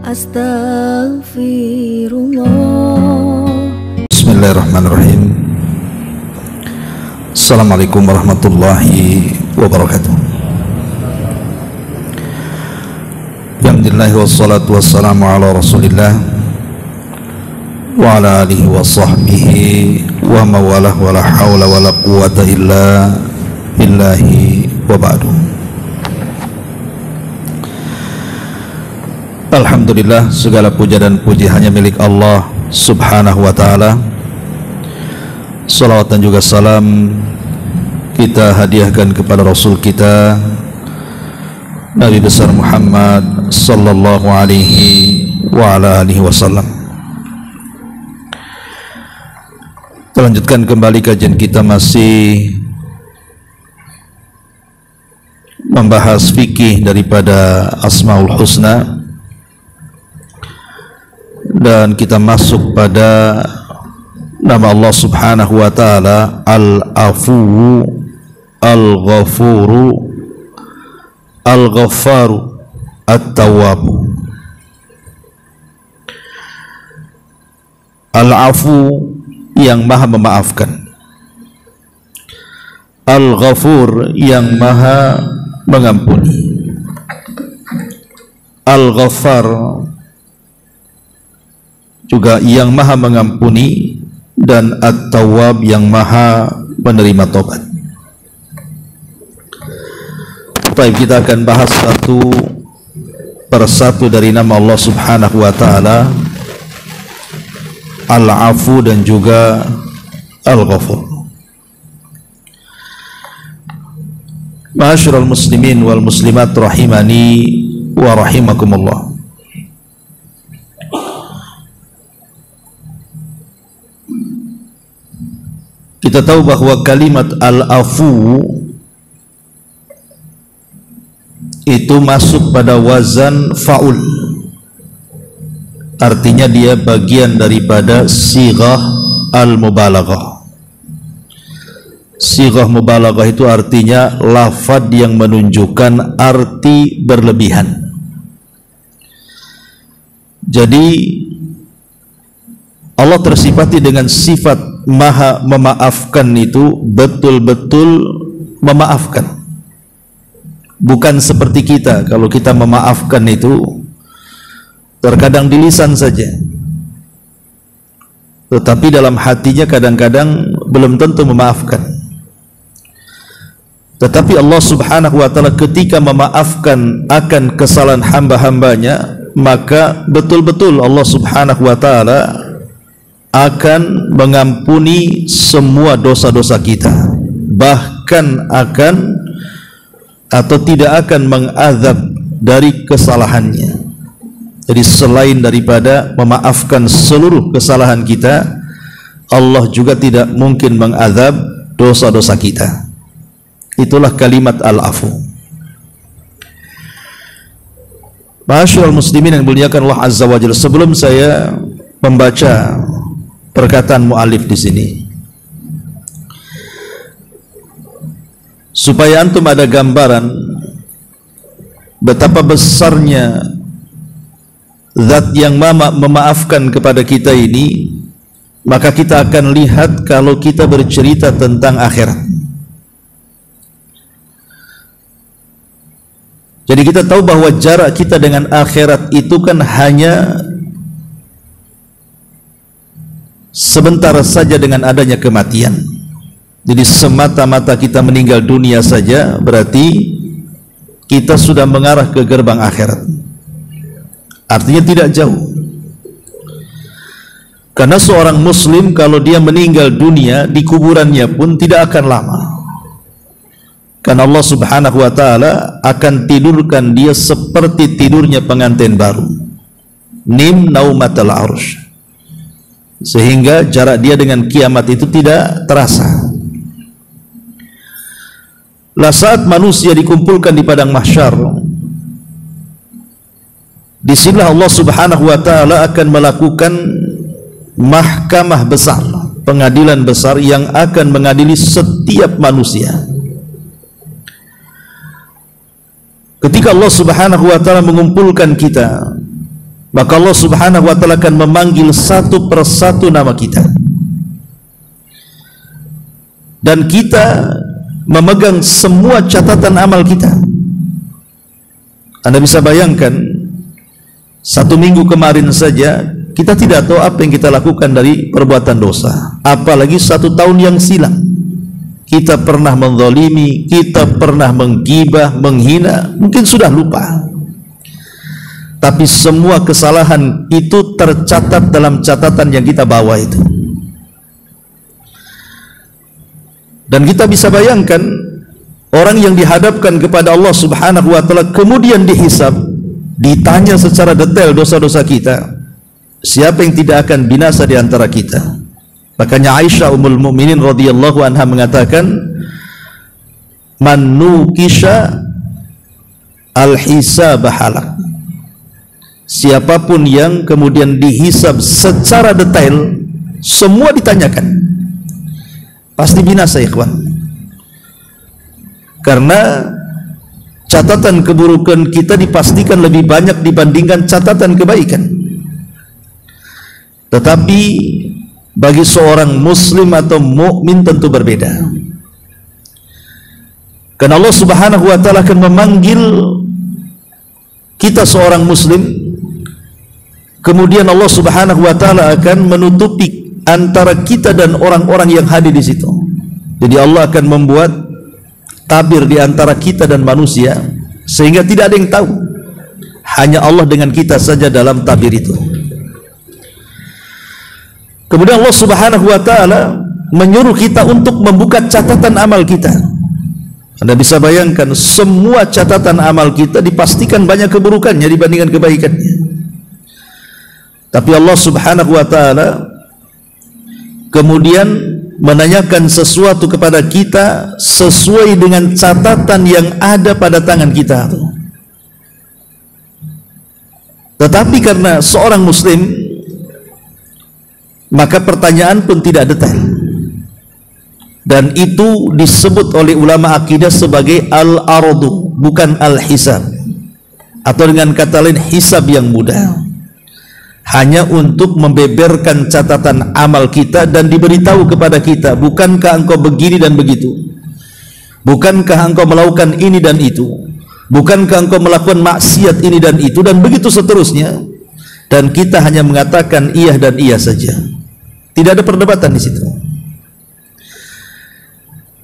Astaghfirullah. Bismillahirrahmanirrahim. Assalamualaikum warahmatullahi wabarakatuh. Alhamdulillah wassalatu wassalamu ala rasulillah wa ala alihi wa sahbihi wa mawalah wa la hawla wa la quwata illa billahi wa ba'du. Alhamdulillah, segala puja dan puji hanya milik Allah subhanahu wa ta'ala. Salawat dan juga salam kita hadiahkan kepada Rasul kita Nabi besar Muhammad sallallahu alaihi wa ala alihi wasallam. Kita lanjutkan kembali kajian kita, masih membahas fikih daripada Asmaul Husna, dan kita masuk pada nama Allah subhanahu wa ta'ala Al-Afu, Al-Ghafuru, Al-Ghafaru, At-Tawwabu. Al-Afu yang maha memaafkan, Al-Ghafur yang maha mengampuni, Al-Ghafar juga yang maha mengampuni, dan At-Tawwab yang maha menerima tobat. Baik, kita akan bahas satu persatu dari nama Allah subhanahu wa ta'ala Al-Afu dan juga Al-Ghafur. Ma'asyiral muslimin wal muslimat rahimani wa rahimakumullah. Kita tahu bahwa kalimat al-afu itu masuk pada wazan fa'ul, artinya dia bagian daripada sighah al-mubalaghah. Sighah mubalaghah itu artinya lafaz yang menunjukkan arti berlebihan. Jadi Allah tersifati dengan sifat maha memaafkan, itu betul-betul memaafkan. Bukan seperti kita, kalau kita memaafkan itu terkadang di lisan saja, tetapi dalam hatinya kadang-kadang belum tentu memaafkan. Tetapi Allah subhanahu wa ta'ala ketika memaafkan akan kesalahan hamba-hambanya, maka betul-betul Allah subhanahu wa ta'ala akan mengampuni semua dosa-dosa kita, bahkan akan atau tidak akan mengazab dari kesalahannya. Jadi selain daripada memaafkan seluruh kesalahan kita, Allah juga tidak mungkin mengazab dosa-dosa kita. Itulah kalimat al-afu. Ma'asyiral muslimin yang dimuliakan Allah azza wa jalla, sebelum saya membaca perkataan mu'alif di sini, supaya antum ada gambaran betapa besarnya zat yang memaafkan kepada kita ini, maka kita akan lihat kalau kita bercerita tentang akhirat. Jadi kita tahu bahwa jarak kita dengan akhirat itu kan hanya sebentar saja dengan adanya kematian. Jadi semata-mata kita meninggal dunia saja berarti kita sudah mengarah ke gerbang akhirat. Artinya tidak jauh. Karena seorang muslim kalau dia meninggal dunia, di kuburannya pun tidak akan lama. Karena Allah subhanahu wa ta'ala akan tidurkan dia seperti tidurnya pengantin baru. Nim naumatal arsh. Sehingga jarak dia dengan kiamat itu tidak terasa. Lah saat manusia dikumpulkan di padang mahsyar, disinilah Allah subhanahu wa ta'ala akan melakukan mahkamah besar, pengadilan besar yang akan mengadili setiap manusia. Ketika Allah subhanahu wa ta'ala mengumpulkan kita maka Allah Subhanahu wa ta'ala akan memanggil satu persatu nama kita, dan kita memegang semua catatan amal kita. Anda bisa bayangkan, 1 minggu kemarin saja kita tidak tahu apa yang kita lakukan dari perbuatan dosa, apalagi 1 tahun yang silam. Kita pernah menzalimi, kita pernah menggibah, menghina, mungkin sudah lupa. Tapi semua kesalahan itu tercatat dalam catatan yang kita bawa itu. Dan kita bisa bayangkan, orang yang dihadapkan kepada Allah Subhanahu wa ta'ala kemudian dihisab, ditanya secara detail dosa-dosa kita, siapa yang tidak akan binasa di antara kita? Makanya Aisyah Ummul Mukminin radhiyallahu anha mengatakan, man nukisha al-hisab halak. Siapapun yang kemudian dihisab secara detail, semua ditanyakan, pasti binasa, ikhwan. Karena catatan keburukan kita dipastikan lebih banyak dibandingkan catatan kebaikan. Tetapi bagi seorang muslim atau mukmin tentu berbeda. Karena Allah Subhanahu wa ta'ala akan memanggil kita seorang muslim, kemudian Allah Subhanahu wa ta'ala akan menutupi antara kita dan orang-orang yang hadir di situ. Jadi Allah akan membuat tabir di antara kita dan manusia, sehingga tidak ada yang tahu, hanya Allah dengan kita saja dalam tabir itu. Kemudian Allah Subhanahu wa ta'ala menyuruh kita untuk membuka catatan amal kita. Anda bisa bayangkan, semua catatan amal kita dipastikan banyak keburukannya dibandingkan kebaikannya. Tapi Allah Subhanahu wa ta'ala kemudian menanyakan sesuatu kepada kita sesuai dengan catatan yang ada pada tangan kita. Tetapi karena seorang muslim, maka pertanyaan pun tidak detail, dan itu disebut oleh ulama akidah sebagai al-ardu, bukan al-hisab, atau dengan kata lain hisab yang mudah, hanya untuk membeberkan catatan amal kita dan diberitahu kepada kita, bukankah engkau begini dan begitu, bukankah engkau melakukan ini dan itu, bukankah engkau melakukan maksiat ini dan itu, dan begitu seterusnya. Dan kita hanya mengatakan iya dan iya saja, tidak ada perdebatan di situ.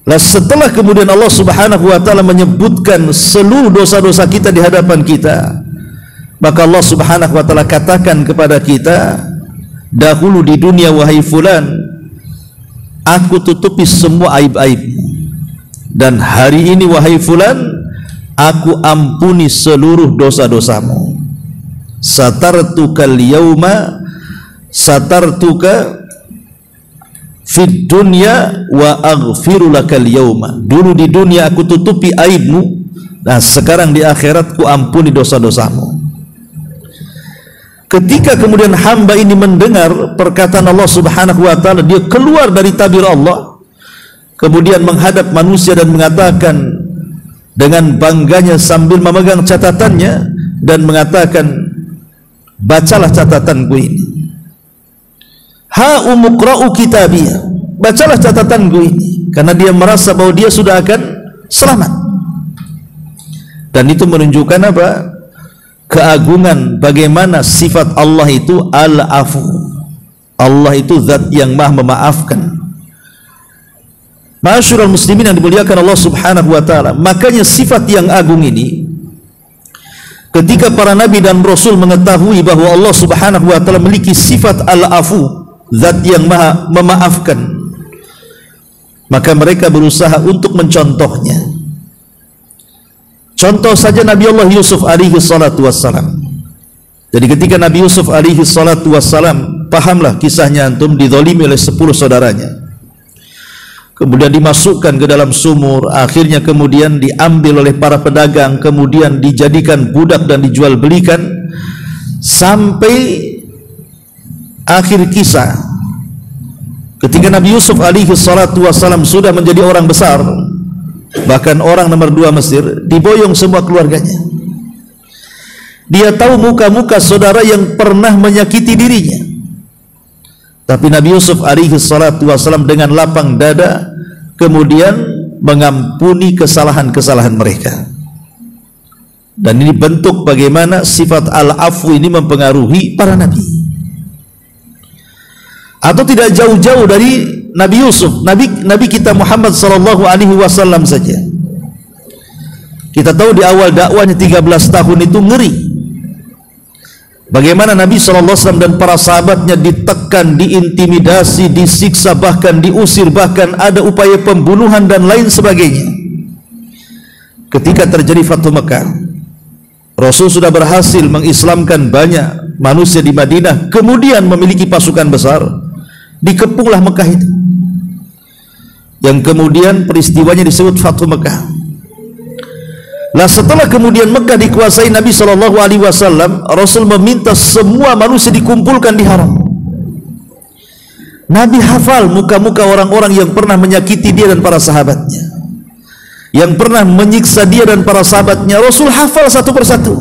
Nah, setelah kemudian Allah Subhanahu wa ta'ala menyebutkan seluruh dosa-dosa kita di hadapan kita, maka Allah Subhanahu wa ta'ala katakan kepada kita, dahulu di dunia wahai fulan, aku tutupi semua aib-aib, dan hari ini wahai fulan, aku ampuni seluruh dosa-dosamu. Satartuka al-yawma satartuka fid dunya wa aghfiru lakal yawma. Dulu di dunia aku tutupi aibmu, nah sekarang di akhirat ku ampuni dosa-dosamu. Ketika kemudian hamba ini mendengar perkataan Allah Subhanahu wa ta'ala, dia keluar dari tabir Allah, kemudian menghadap manusia dan mengatakan dengan bangganya sambil memegang catatannya dan mengatakan, bacalah catatanku ini. Ha umuqra'u kitabiyah, bacalah catatanku ini, karena dia merasa bahwa dia sudah akan selamat. Dan itu menunjukkan apa? Keagungan bagaimana sifat Allah itu al-afu. Allah itu zat yang maha memaafkan. Ma'asyiral muslimin yang dimuliakan Allah Subhanahu wa ta'ala, makanya sifat yang agung ini, ketika para nabi dan rasul mengetahui bahwa Allah Subhanahu wa ta'ala memiliki sifat al-afu, zat yang maha memaafkan, maka mereka berusaha untuk mencontohnya. Contoh saja Nabi Allah Yusuf alaihi salatu wassalam. Jadi ketika Nabi Yusuf alaihi salatu wassalam, pahamlah kisahnya antum, dizalimi oleh 10 saudaranya, kemudian dimasukkan ke dalam sumur, akhirnya kemudian diambil oleh para pedagang, kemudian dijadikan budak dan dijual belikan, sampai akhir kisah ketika Nabi Yusuf alaihi salatu wassalam sudah menjadi orang besar, bahkan orang nomor 2 Mesir, diboyong semua keluarganya. Dia tahu muka-muka saudara yang pernah menyakiti dirinya. Tapi Nabi Yusuf alaihi salatu wasallam dengan lapang dada kemudian mengampuni kesalahan-kesalahan mereka. Dan ini bentuk bagaimana sifat al-afwi ini mempengaruhi para nabi. Atau tidak jauh-jauh dari Nabi Yusuf, Nabi kita Muhammad sallallahu alaihi wasallam saja. Kita tahu di awal dakwahnya 13 tahun itu ngeri. Bagaimana Nabi SAW dan para sahabatnya ditekan, diintimidasi, disiksa, bahkan diusir, bahkan ada upaya pembunuhan dan lain sebagainya. Ketika terjadi Fathu Mekah, Rasul sudah berhasil mengislamkan banyak manusia di Madinah, kemudian memiliki pasukan besar, dikepunglah Mekah itu, yang kemudian peristiwanya disebut Fathu Mekah. Nah, setelah kemudian Mekah dikuasai Nabi SAW, Rasul meminta semua manusia dikumpulkan di haram. Nabi hafal muka-muka orang-orang yang pernah menyakiti dia dan para sahabatnya, yang pernah menyiksa dia dan para sahabatnya. Rasul hafal satu persatu.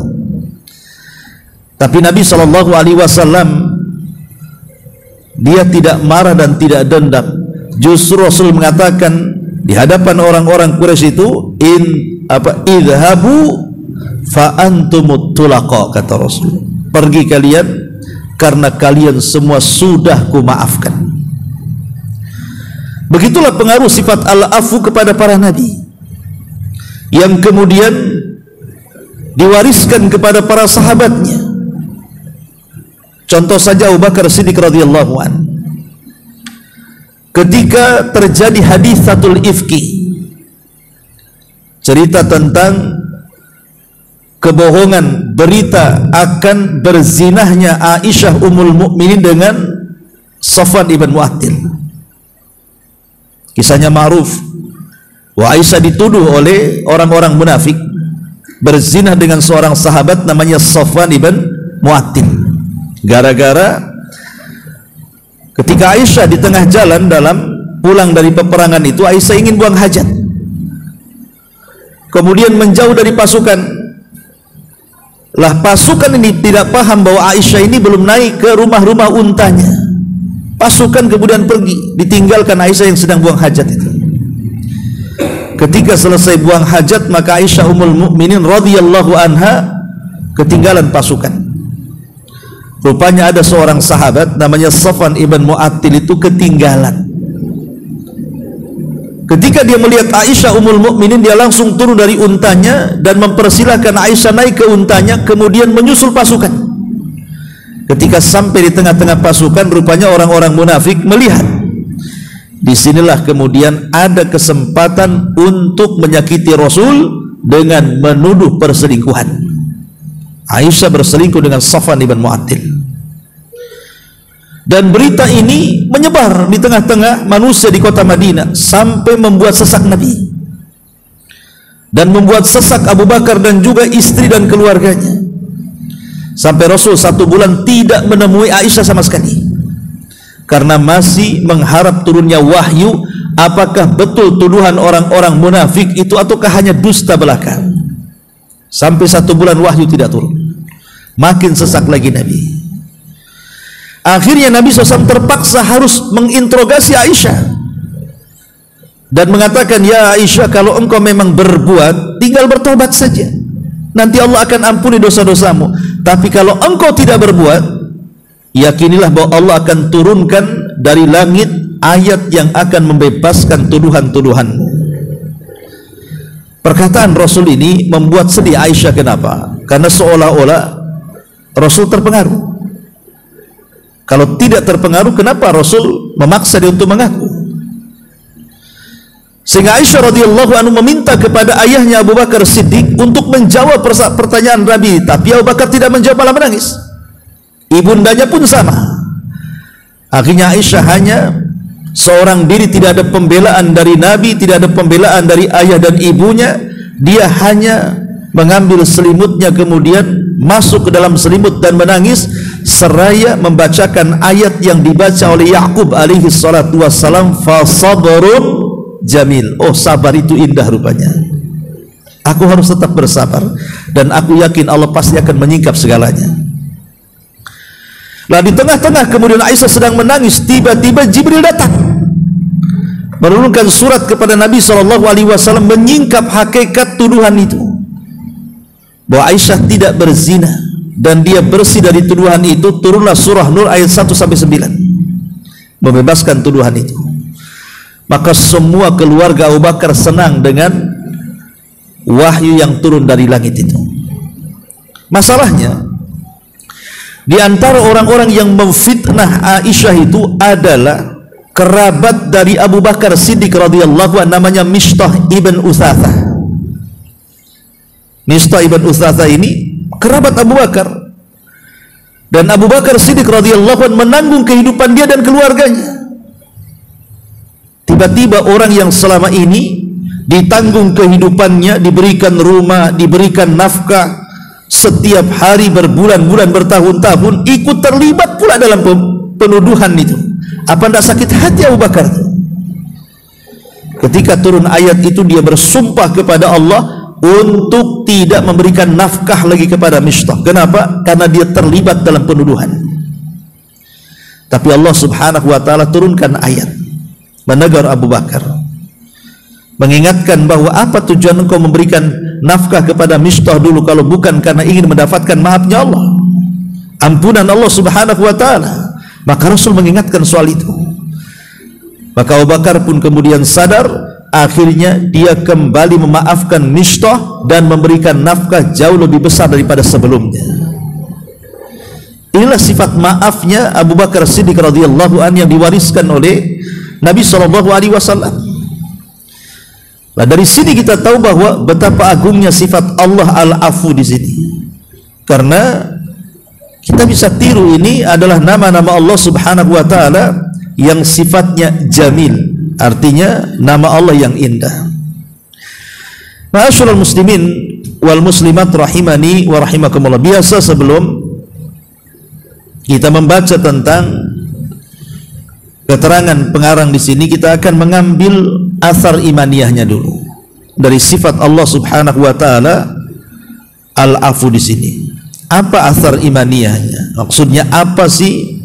Tapi Nabi SAW dia tidak marah dan tidak dendam. Justru Rasul mengatakan di hadapan orang-orang Quraisy itu, idhabu fa antumut tulaqa, kata Rasul, pergi kalian karena kalian semua sudah kumaafkan. Begitulah pengaruh sifat al-afu kepada para nabi yang kemudian diwariskan kepada para sahabatnya. Contoh saja Abu Bakar Siddiq radhiyallahu an, ketika terjadi haditsatul ifki, cerita tentang kebohongan berita akan berzinahnya Aisyah Ummul Mukminin dengan Safwan ibn Mu'attil. Kisahnya ma'ruf. Aisyah dituduh oleh orang-orang munafik berzinah dengan seorang sahabat namanya Safwan ibn Mu'attil. Gara-gara ketika Aisyah di tengah jalan dalam pulang dari peperangan itu, Aisyah ingin buang hajat, kemudian menjauh dari pasukan. Lah, pasukan ini tidak paham bahwa Aisyah ini belum naik ke rumah-rumah untanya. Pasukan kemudian pergi, ditinggalkan Aisyah yang sedang buang hajat itu. Ketika selesai buang hajat, maka Aisyah Ummul Mukminin radhiyallahu anha ketinggalan pasukan. Rupanya ada seorang sahabat namanya Safwan ibn Mu'attil itu ketinggalan. Ketika dia melihat Aisyah Ummul Mukminin, dia langsung turun dari untanya dan mempersilahkan Aisyah naik ke untanya, kemudian menyusul pasukan. Ketika sampai di tengah-tengah pasukan, rupanya orang-orang munafik melihat. Disinilah kemudian ada kesempatan untuk menyakiti Rasul dengan menuduh perselingkuhan. Aisyah berselingkuh dengan Safwan ibn Mu'attil. Dan berita ini menyebar di tengah-tengah manusia di kota Madinah sampai membuat sesak Nabi dan membuat sesak Abu Bakar dan juga istri dan keluarganya. Sampai Rasul 1 bulan tidak menemui Aisyah sama sekali, karena masih mengharap turunnya wahyu, apakah betul tuduhan orang-orang munafik itu ataukah hanya dusta belaka. Sampai 1 bulan wahyu tidak turun, makin sesak lagi Nabi. Akhirnya Nabi SAW terpaksa harus menginterogasi Aisyah dan mengatakan, ya Aisyah, kalau engkau memang berbuat, tinggal bertobat saja, nanti Allah akan ampuni dosa-dosamu. Tapi kalau engkau tidak berbuat, yakinilah bahwa Allah akan turunkan dari langit ayat yang akan membebaskan tuduhan-tuduhanmu. Perkataan Rasul ini membuat sedih Aisyah. Kenapa? Karena seolah-olah Rasul terpengaruh. Kalau tidak terpengaruh, kenapa Rasul memaksa dia untuk mengaku? Sehingga Aisyah radhiyallahu anhu meminta kepada ayahnya Abu Bakar Siddiq untuk menjawab pertanyaan Nabi, tapi Abu Bakar tidak menjawab, malah menangis. Ibundanya pun sama. Akhirnya Aisyah hanya seorang diri, tidak ada pembelaan dari Nabi, tidak ada pembelaan dari ayah dan ibunya. Dia hanya mengambil selimutnya, kemudian masuk ke dalam selimut dan menangis seraya membacakan ayat yang dibaca oleh Yaqub alaihi salatu wassalam, fa sabrun jamil. Oh, sabar itu indah rupanya. Aku harus tetap bersabar. dan aku yakin Allah pasti akan menyingkap segalanya. Lah di tengah-tengah kemudian Aisyah sedang menangis, tiba-tiba Jibril datang menurunkan surat kepada Nabi SAW menyingkap hakikat tuduhan itu, bahwa Aisyah tidak berzina dan dia bersih dari tuduhan itu. Turunlah surah Nur ayat 1-9 membebaskan tuduhan itu. Maka semua keluarga Abu Bakar senang dengan wahyu yang turun dari langit itu. Masalahnya, di antara orang-orang yang memfitnah Aisyah itu adalah kerabat dari Abu Bakar Siddiq radhiyallahu anhu, namanya Mistah ibn Utsatsah. Mistah ibn Utsatsah ini kerabat Abu Bakar, dan Abu Bakar Siddiq radhiyallahu anhu menanggung kehidupan dia dan keluarganya. Tiba-tiba orang yang selama ini ditanggung kehidupannya, diberikan rumah, diberikan nafkah setiap hari berbulan-bulan, bertahun-tahun, ikut terlibat pula dalam penuduhan itu. Apa tidak sakit hati Abu Bakar? Ketika turun ayat itu, dia bersumpah kepada Allah untuk tidak memberikan nafkah lagi kepada Mistah. Kenapa? Karena dia terlibat dalam penuduhan. Tapi Allah Subhanahu wa taala turunkan ayat menegur Abu Bakar, mengingatkan bahwa apa tujuan engkau memberikan nafkah kepada Mistah dulu kalau bukan karena ingin mendapatkan maafnya Allah, ampunan Allah Subhanahu wa taala. Maka Rasul mengingatkan soal itu. Maka Abu Bakar pun kemudian sadar, akhirnya dia kembali memaafkan Mistah dan memberikan nafkah jauh lebih besar daripada sebelumnya. Inilah sifat maafnya Abu Bakar Siddiq radhiyallahu anhu yang diwariskan oleh Nabi SAW. Nah, dari sini kita tahu bahwa betapa agungnya sifat Allah Al-Afu di sini. Karena kita bisa tiru, ini adalah nama-nama Allah Subhanahu wa taala yang sifatnya jamil, artinya nama Allah yang indah. Ma'asyiral muslimin wal muslimat rahimani wa rahimakumullah. Biasa sebelum kita membaca tentang keterangan pengarang di sini, kita akan mengambil asar imaniyahnya dulu dari sifat Allah Subhanahu wa taala Al-Afu di sini. Apa asar imaniyahnya? Maksudnya apa sih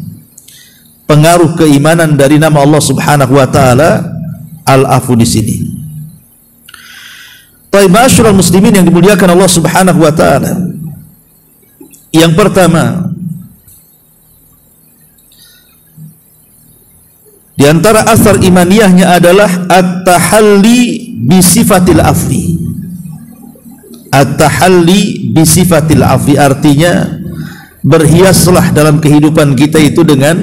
pengaruh keimanan dari nama Allah Subhanahu wa taala Al-Afu di sini? Baik, ma'asyiral muslimin yang dimuliakan Allah Subhanahu wa taala. Yang pertama, di antara asar imaniyahnya adalah at-tahalli bi sifatil afwi. At-tahalli bi sifatil afwi artinya berhiaslah dalam kehidupan kita itu dengan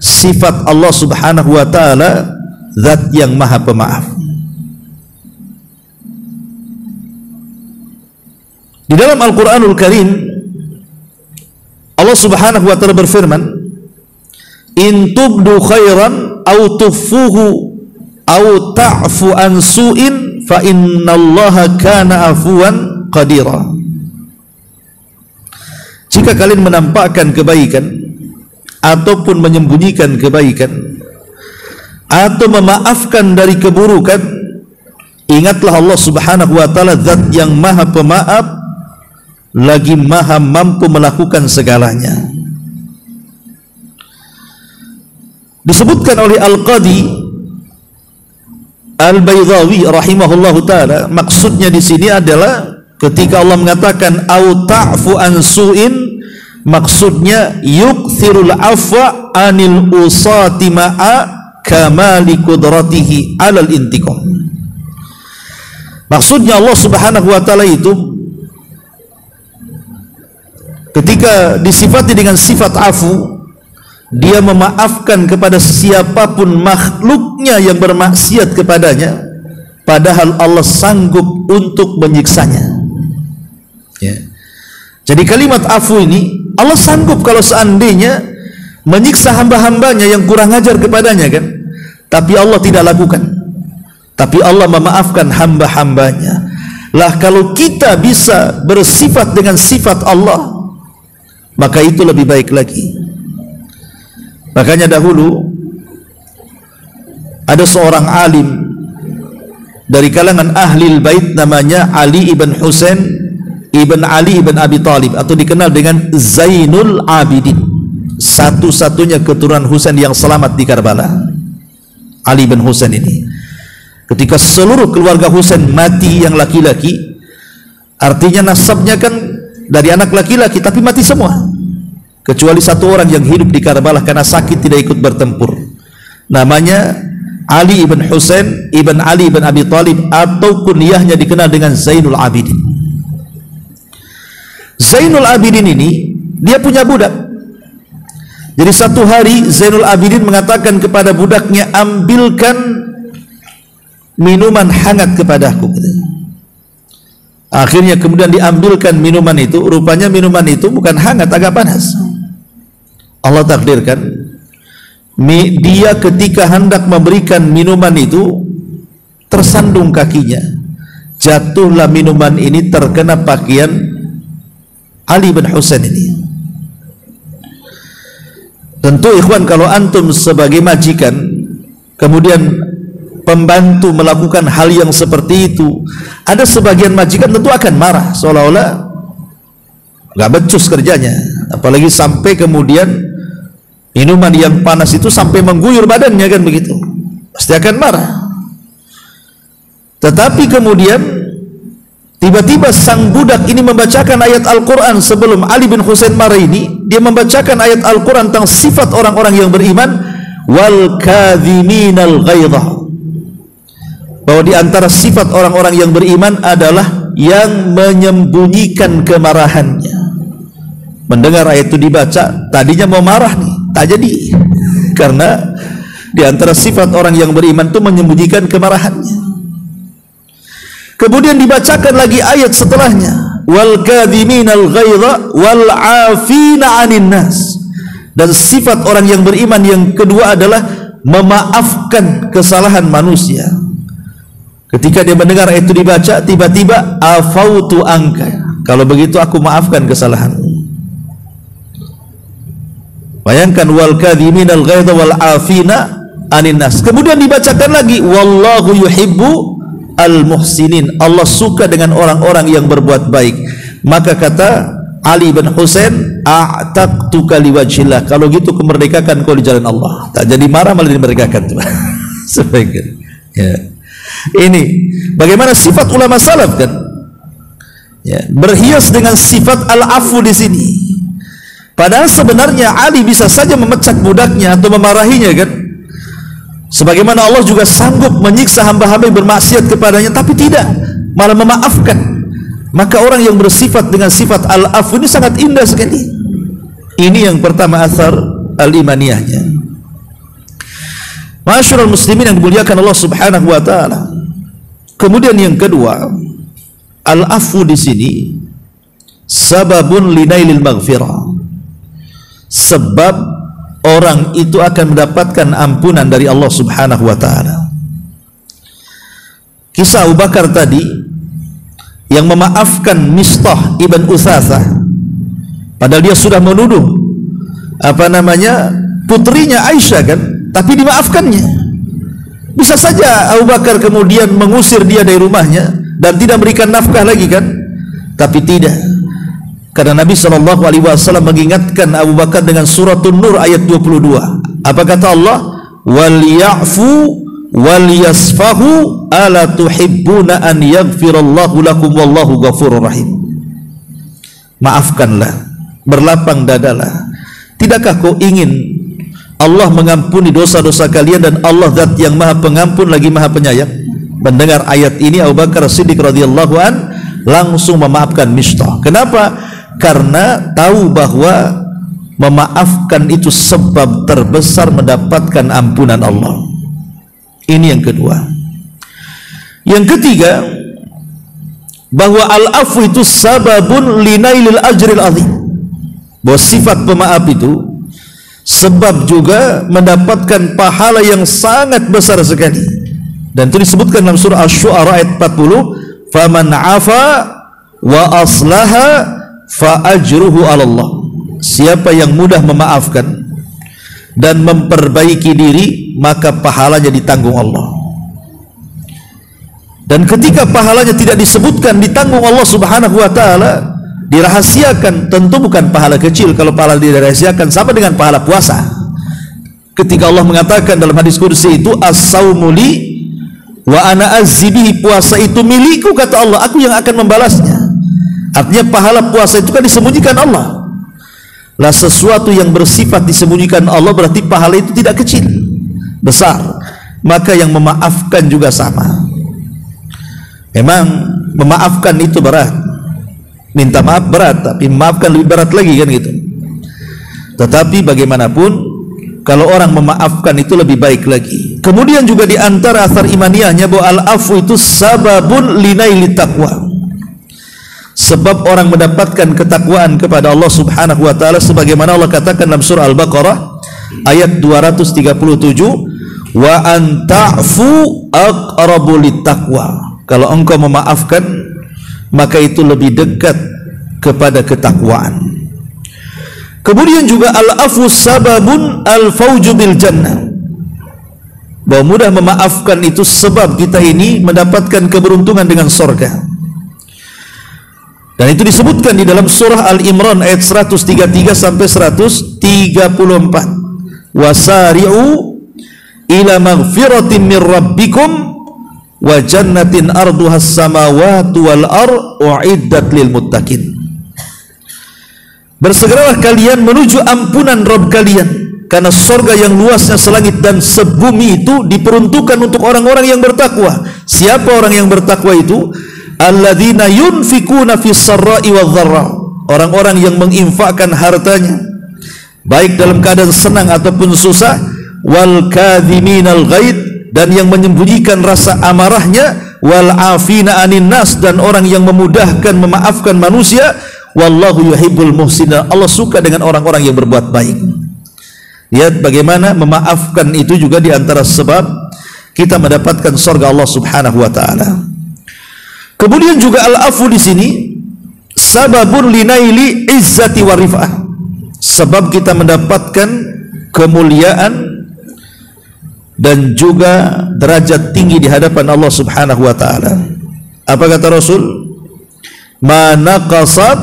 sifat Allah Subhanahu wa taala, zat yang maha pemaaf. Di dalam Al-Qur'anul Karim Allah Subhanahu wa taala berfirman, in tubdu khairan aw tufuhu aw ta'fu an su'in fa innallaha kana afuwan qadira. Jika kalian menampakkan kebaikan ataupun menyembunyikan kebaikan atau memaafkan dari keburukan, ingatlah Allah Subhanahu wa taala zat yang maha pemaaf lagi maha mampu melakukan segalanya. Disebutkan oleh Al-Qadi Al-Baydawi rahimahullahu taala, maksudnya di sini adalah ketika Allah mengatakan au ta'fu an su'in, maksudnya yukthirul afwa anil usati ma'a kamali qudratihi alal intiqam. Maksudnya Allah Subhanahu wa taala itu ketika disifati dengan sifat afu, dia memaafkan kepada siapapun makhluknya yang bermaksiat kepadanya, padahal Allah sanggup untuk menyiksanya. Ya. Jadi kalimat afu ini, Allah sanggup kalau seandainya menyiksa hamba-hambanya yang kurang ajar kepadanya, kan? Tapi Allah tidak lakukan. Tapi Allah memaafkan hamba-hambanya. Lah kalau kita bisa bersifat dengan sifat Allah, maka itu lebih baik lagi. Makanya dahulu ada seorang alim dari kalangan Ahlul Bait namanya Ali ibn Husain ibn Ali ibn Abi Thalib, atau dikenal dengan Zainul Abidin, satu-satunya keturunan Husain yang selamat di Karbala. Ali bin Husain ini, ketika seluruh keluarga Husain mati yang laki-laki, artinya nasabnya kan dari anak laki-laki, tapi mati semua kecuali satu orang yang hidup di Karbala karena sakit tidak ikut bertempur. Namanya Ali ibn Husain ibn Ali ibn Abi Thalib, atau kunyahnya dikenal dengan Zainul Abidin. Zainul Abidin ini dia punya budak. Jadi satu hari Zainul Abidin mengatakan kepada budaknya, ambilkan minuman hangat kepadaku. Akhirnya kemudian diambilkan minuman itu. Rupanya minuman itu bukan hangat, agak panas. Allah takdirkan dia ketika hendak memberikan minuman itu tersandung kakinya, jatuhlah minuman ini terkena pakaian Ali bin Husain ini. Tentu ikhwan, kalau antum sebagai majikan kemudian pembantu melakukan hal yang seperti itu, ada sebagian majikan tentu akan marah, seolah-olah gak becus kerjanya, apalagi sampai kemudian minuman yang panas itu sampai mengguyur badannya, kan begitu, pasti akan marah. Tetapi kemudian tiba-tiba sang budak ini membacakan ayat Al-Quran. Sebelum Ali bin Husain marah ini, dia membacakan ayat Al-Quran tentang sifat orang-orang yang beriman, wal kadhiminal ghaidha, bahwa di antara sifat orang-orang yang beriman adalah yang menyembunyikan kemarahannya. Mendengar ayat itu dibaca, tadinya mau marah nih, tak jadi, karena di antara sifat orang yang beriman itu menyembunyikan kemarahannya. Kemudian dibacakan lagi ayat setelahnya, wal kadhiminal ghaidha wal 'afina 'anil nas, dan sifat orang yang beriman yang kedua adalah memaafkan kesalahan manusia. Ketika dia mendengar ayat itu dibaca, tiba-tiba afautu angka, kalau begitu aku maafkan kesalahanmu. Bayangkan, wal kadhiminal ghaidha wal 'afina 'anil nas. Kemudian dibacakan lagi, wallahu yuhibbu al-muhsinin, Allah suka dengan orang-orang yang berbuat baik. Maka kata Ali bin Husain, a'taqtuka liwajhillah, kalau gitu kemerdekakan kau di jalan Allah. Tak jadi marah, malah dimerdekakan. Sebagian ya. Ini bagaimana sifat ulama salaf, kan ya, berhias dengan sifat al-afu di sini. Padahal sebenarnya Ali bisa saja memecat budaknya atau memarahinya, kan, sebagaimana Allah juga sanggup menyiksa hamba-hamba yang bermaksiat kepadanya, tapi tidak, malah memaafkan. Maka orang yang bersifat dengan sifat al-afu ini sangat indah sekali. Ini yang pertama, athar al-imaniyahnya. Ma'asyiral muslimin yang dimuliakan Allah Subhanahu wa taala. Kemudian yang kedua, al-afu di sini sababun linailil maghfirah, sebab orang itu akan mendapatkan ampunan dari Allah Subhanahu wa taala. Kisah Abu Bakar tadi yang memaafkan Mistah ibn Utsatsah, padahal dia sudah menuduh putrinya Aisyah, kan, tapi dimaafkannya. Bisa saja Abu Bakar kemudian mengusir dia dari rumahnya dan tidak memberikan nafkah lagi, kan, tapi tidak. Karena Nabi SAW mengingatkan Abu Bakar dengan suratun Nur ayat 22. Apa kata Allah? Wal ya'fu wal yasfahu ala tuhibbuna an yaghfirallahu lakum wallahu ghafurur rahim. Maafkanlah, berlapang dadalah. Tidakkah kau ingin Allah mengampuni dosa-dosa kalian, dan Allah zat yang maha pengampun lagi maha penyayang? Mendengar ayat ini, Abu Bakar Siddiq radhiyallahu an langsung memaafkan Mistah. Kenapa? Karena tahu bahwa memaafkan itu sebab terbesar mendapatkan ampunan Allah. Ini yang kedua. Yang ketiga, bahwa al-afu itu sababun linailil ajril azim, bahwa sifat pemaaf itu sebab juga mendapatkan pahala yang sangat besar sekali. Dan itu disebutkan dalam surah Asy-Syu'ara ayat 40, faman 'afa wa aslaha fa ajruhu 'ala Allah. Siapa yang mudah memaafkan dan memperbaiki diri, maka pahalanya ditanggung Allah. Dan ketika pahalanya tidak disebutkan, ditanggung Allah Subhanahu wa taala, dirahasiakan, tentu bukan pahala kecil. Kalau pahala dirahasiakan sama dengan pahala puasa. Ketika Allah mengatakan dalam hadis kursi itu, as-saumu li wa ana azzibihi, puasa itu milikku kata Allah, aku yang akan membalasnya. Artinya pahala puasa itu kan disembunyikan Allah. Lah sesuatu yang bersifat disembunyikan Allah berarti pahala itu tidak kecil, besar. Maka yang memaafkan juga sama. Memang memaafkan itu berat, minta maaf berat, tapi memaafkan lebih berat lagi kan gitu. Tetapi bagaimanapun kalau orang memaafkan itu lebih baik lagi. Kemudian juga di antara asar imaniyahnya bahwa al-afu itu sababun linaili taqwa, sebab orang mendapatkan ketakwaan kepada Allah Subhanahu wa taala, sebagaimana Allah katakan dalam surah Al-Baqarah ayat 237, wa an ta'fu aqrabu littaqwa. Kalau engkau memaafkan, maka itu lebih dekat kepada ketakwaan. Kemudian juga al-afu sababun al-fauju bil jannah, bahwa mudah memaafkan itu sebab kita ini mendapatkan keberuntungan dengan surga. Dan itu disebutkan di dalam surah Al-Imran ayat 133 sampai 134. Wasari'u ila maghfiratin min rabbikum wa jannatin arduhas samawati wal ard uiddat lil muttaqin. Bersegeralah kalian menuju ampunan Rabb kalian, karena surga yang luasnya selangit dan sebumi itu diperuntukkan untuk orang-orang yang bertakwa. Siapa orang yang bertakwa itu? Alladzina yunfikuna fis sarra'i wadh dharra, orang-orang yang menginfakkan hartanya baik dalam keadaan senang ataupun susah, wal kadhiminal ghaid, dan yang menyembunyikan rasa amarahnya, wal afina anin nas, dan orang yang memudahkan memaafkan manusia, wallahu yuhibbul muhsinin, Allah suka dengan orang-orang yang berbuat baik. Lihat bagaimana memaafkan itu juga diantara sebab kita mendapatkan surga Allah Subhanahu wa taala. Kemudian juga al-afu di sini sababun linaili izzati wa rif'ah, sebab kita mendapatkan kemuliaan dan juga derajat tinggi di hadapan Allah Subhanahu wa taala. Apa kata Rasul? Ma naqasat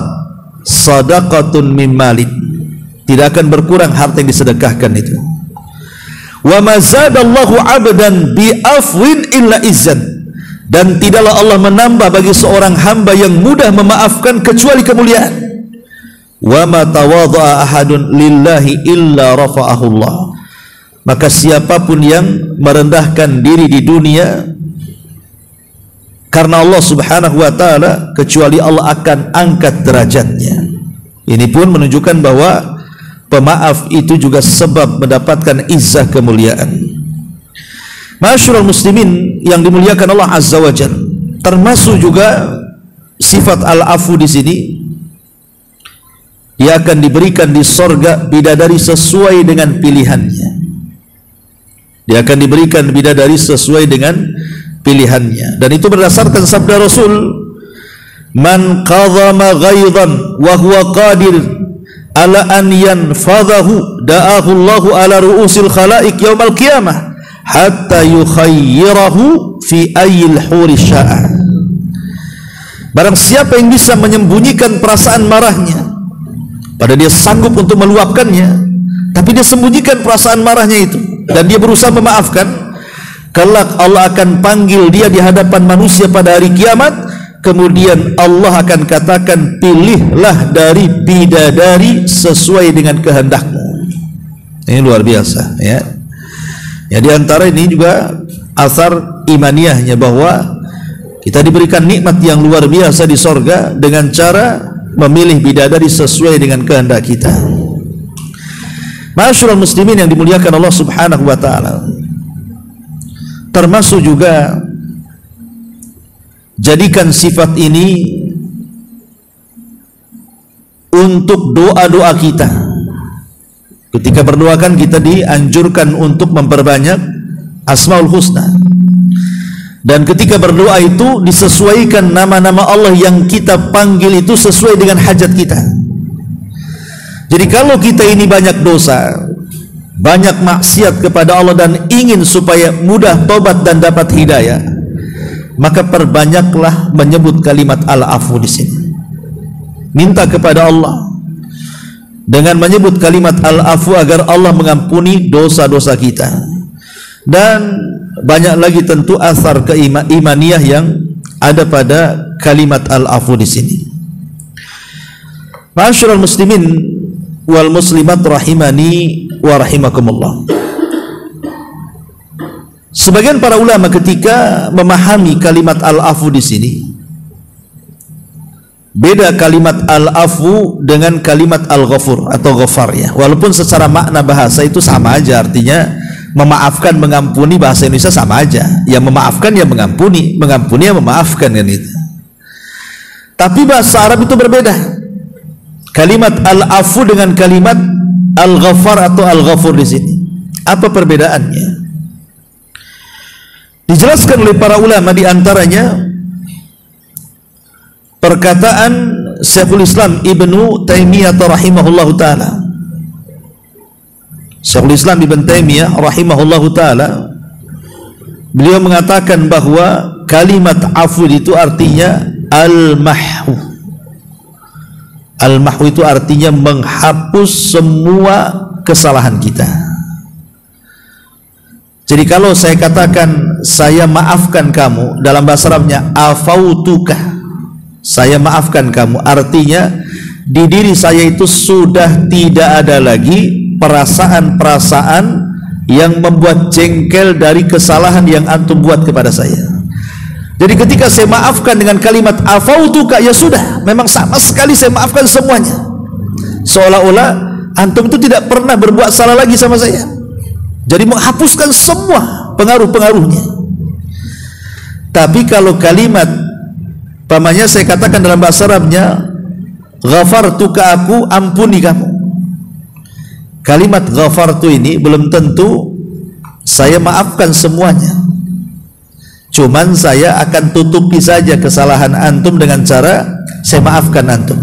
sadaqatun min malin, tidak akan berkurang harta yang disedekahkan itu. Wa ma zadallahu 'abdan bi afwin illa izzan, dan tidaklah Allah menambah bagi seorang hamba yang mudah memaafkan kecuali kemuliaan. Wa ma tawadha'a ahadun lillahi illa rafa'ahu Allah, maka siapapun yang merendahkan diri di dunia karena Allah Subhanahu wa taala, kecuali Allah akan angkat derajatnya. Ini pun menunjukkan bahwa pemaaf itu juga sebab mendapatkan izzah kemuliaan. Ma'asyiral muslimin yang dimuliakan Allah Azza wa Jalla, termasuk juga sifat al-afu di sini, dia akan diberikan di sorga bidadari sesuai dengan pilihannya. Dia akan diberikan bidadari sesuai dengan pilihannya, dan itu berdasarkan sabda Rasul, man qadhama ghaidan wa huwa qadir ala an yanfadhahu da'ahu Allahu ala ru'usil khalaiq yaumal qiyamah hatta yukhayyirahu fi ayyil huri sya'a. Barang siapa yang bisa menyembunyikan perasaan marahnya, pada dia sanggup untuk meluapkannya, tapi dia sembunyikan perasaan marahnya itu dan dia berusaha memaafkan, kelak Allah akan panggil dia di hadapan manusia pada hari kiamat. Kemudian Allah akan katakan, pilihlah dari bidadari sesuai dengan kehendakmu. Ini luar biasa ya. Ya, di antara ini juga asar imaniyahnya bahwa kita diberikan nikmat yang luar biasa di sorga dengan cara memilih bidadari sesuai dengan kehendak kita. Ma'asyiral muslimin yang dimuliakan Allah Subhanahu wa taala, termasuk juga jadikan sifat ini untuk doa-doa kita. Ketika berdoakan kita dianjurkan untuk memperbanyak Asmaul Husna, dan ketika berdoa itu disesuaikan nama-nama Allah yang kita panggil itu sesuai dengan hajat kita. Jadi kalau kita ini banyak dosa, banyak maksiat kepada Allah dan ingin supaya mudah tobat dan dapat hidayah, maka perbanyaklah menyebut kalimat al-afu di sini. Minta kepada Allah dengan menyebut kalimat al-afu agar Allah mengampuni dosa-dosa kita. Dan banyak lagi tentu asar keimaniyah yang ada pada kalimat al-afu di sini. Ma'asyiral muslimin wal muslimat rahimani wa rahimakumullah. Sebagian para ulama ketika memahami kalimat al-afu di sini, beda kalimat al-afu dengan kalimat al-ghafur atau ghafar ya. Walaupun secara makna bahasa itu sama aja, artinya memaafkan, mengampuni, bahasa Indonesia sama aja. Yang memaafkan ya mengampuni, mengampuni ya memaafkan, kan itu. Tapi bahasa Arab itu berbeda. Kalimat al-afu dengan kalimat al-ghafar atau al-ghafur di sini. Apa perbedaannya? Dijelaskan oleh para ulama, di antaranya perkataan Syekhul Islam Ibnu Taimiyah rahimahullahu taala. Syekhul Islam Ibnu Taimiyah rahimahullahu taala, beliau mengatakan bahwa kalimat afu itu artinya al-mahwu. Al-mahwu itu artinya menghapus semua kesalahan kita. Jadi kalau saya katakan saya maafkan kamu, dalam bahasa Arabnya afautuka, saya maafkan kamu, artinya di diri saya itu sudah tidak ada lagi perasaan-perasaan yang membuat jengkel dari kesalahan yang antum buat kepada saya. Jadi ketika saya maafkan dengan kalimat afautuka, ya sudah, memang sama sekali saya maafkan semuanya. Seolah-olah antum itu tidak pernah berbuat salah lagi sama saya. Jadi menghapuskan semua pengaruh-pengaruhnya. Tapi kalau kalimat pamannya saya katakan dalam bahasa Arabnya ghafartuka, aku ampuni kamu. Kalimat ghafartu ini belum tentu saya maafkan semuanya. Cuman saya akan tutupi saja kesalahan antum dengan cara saya maafkan antum.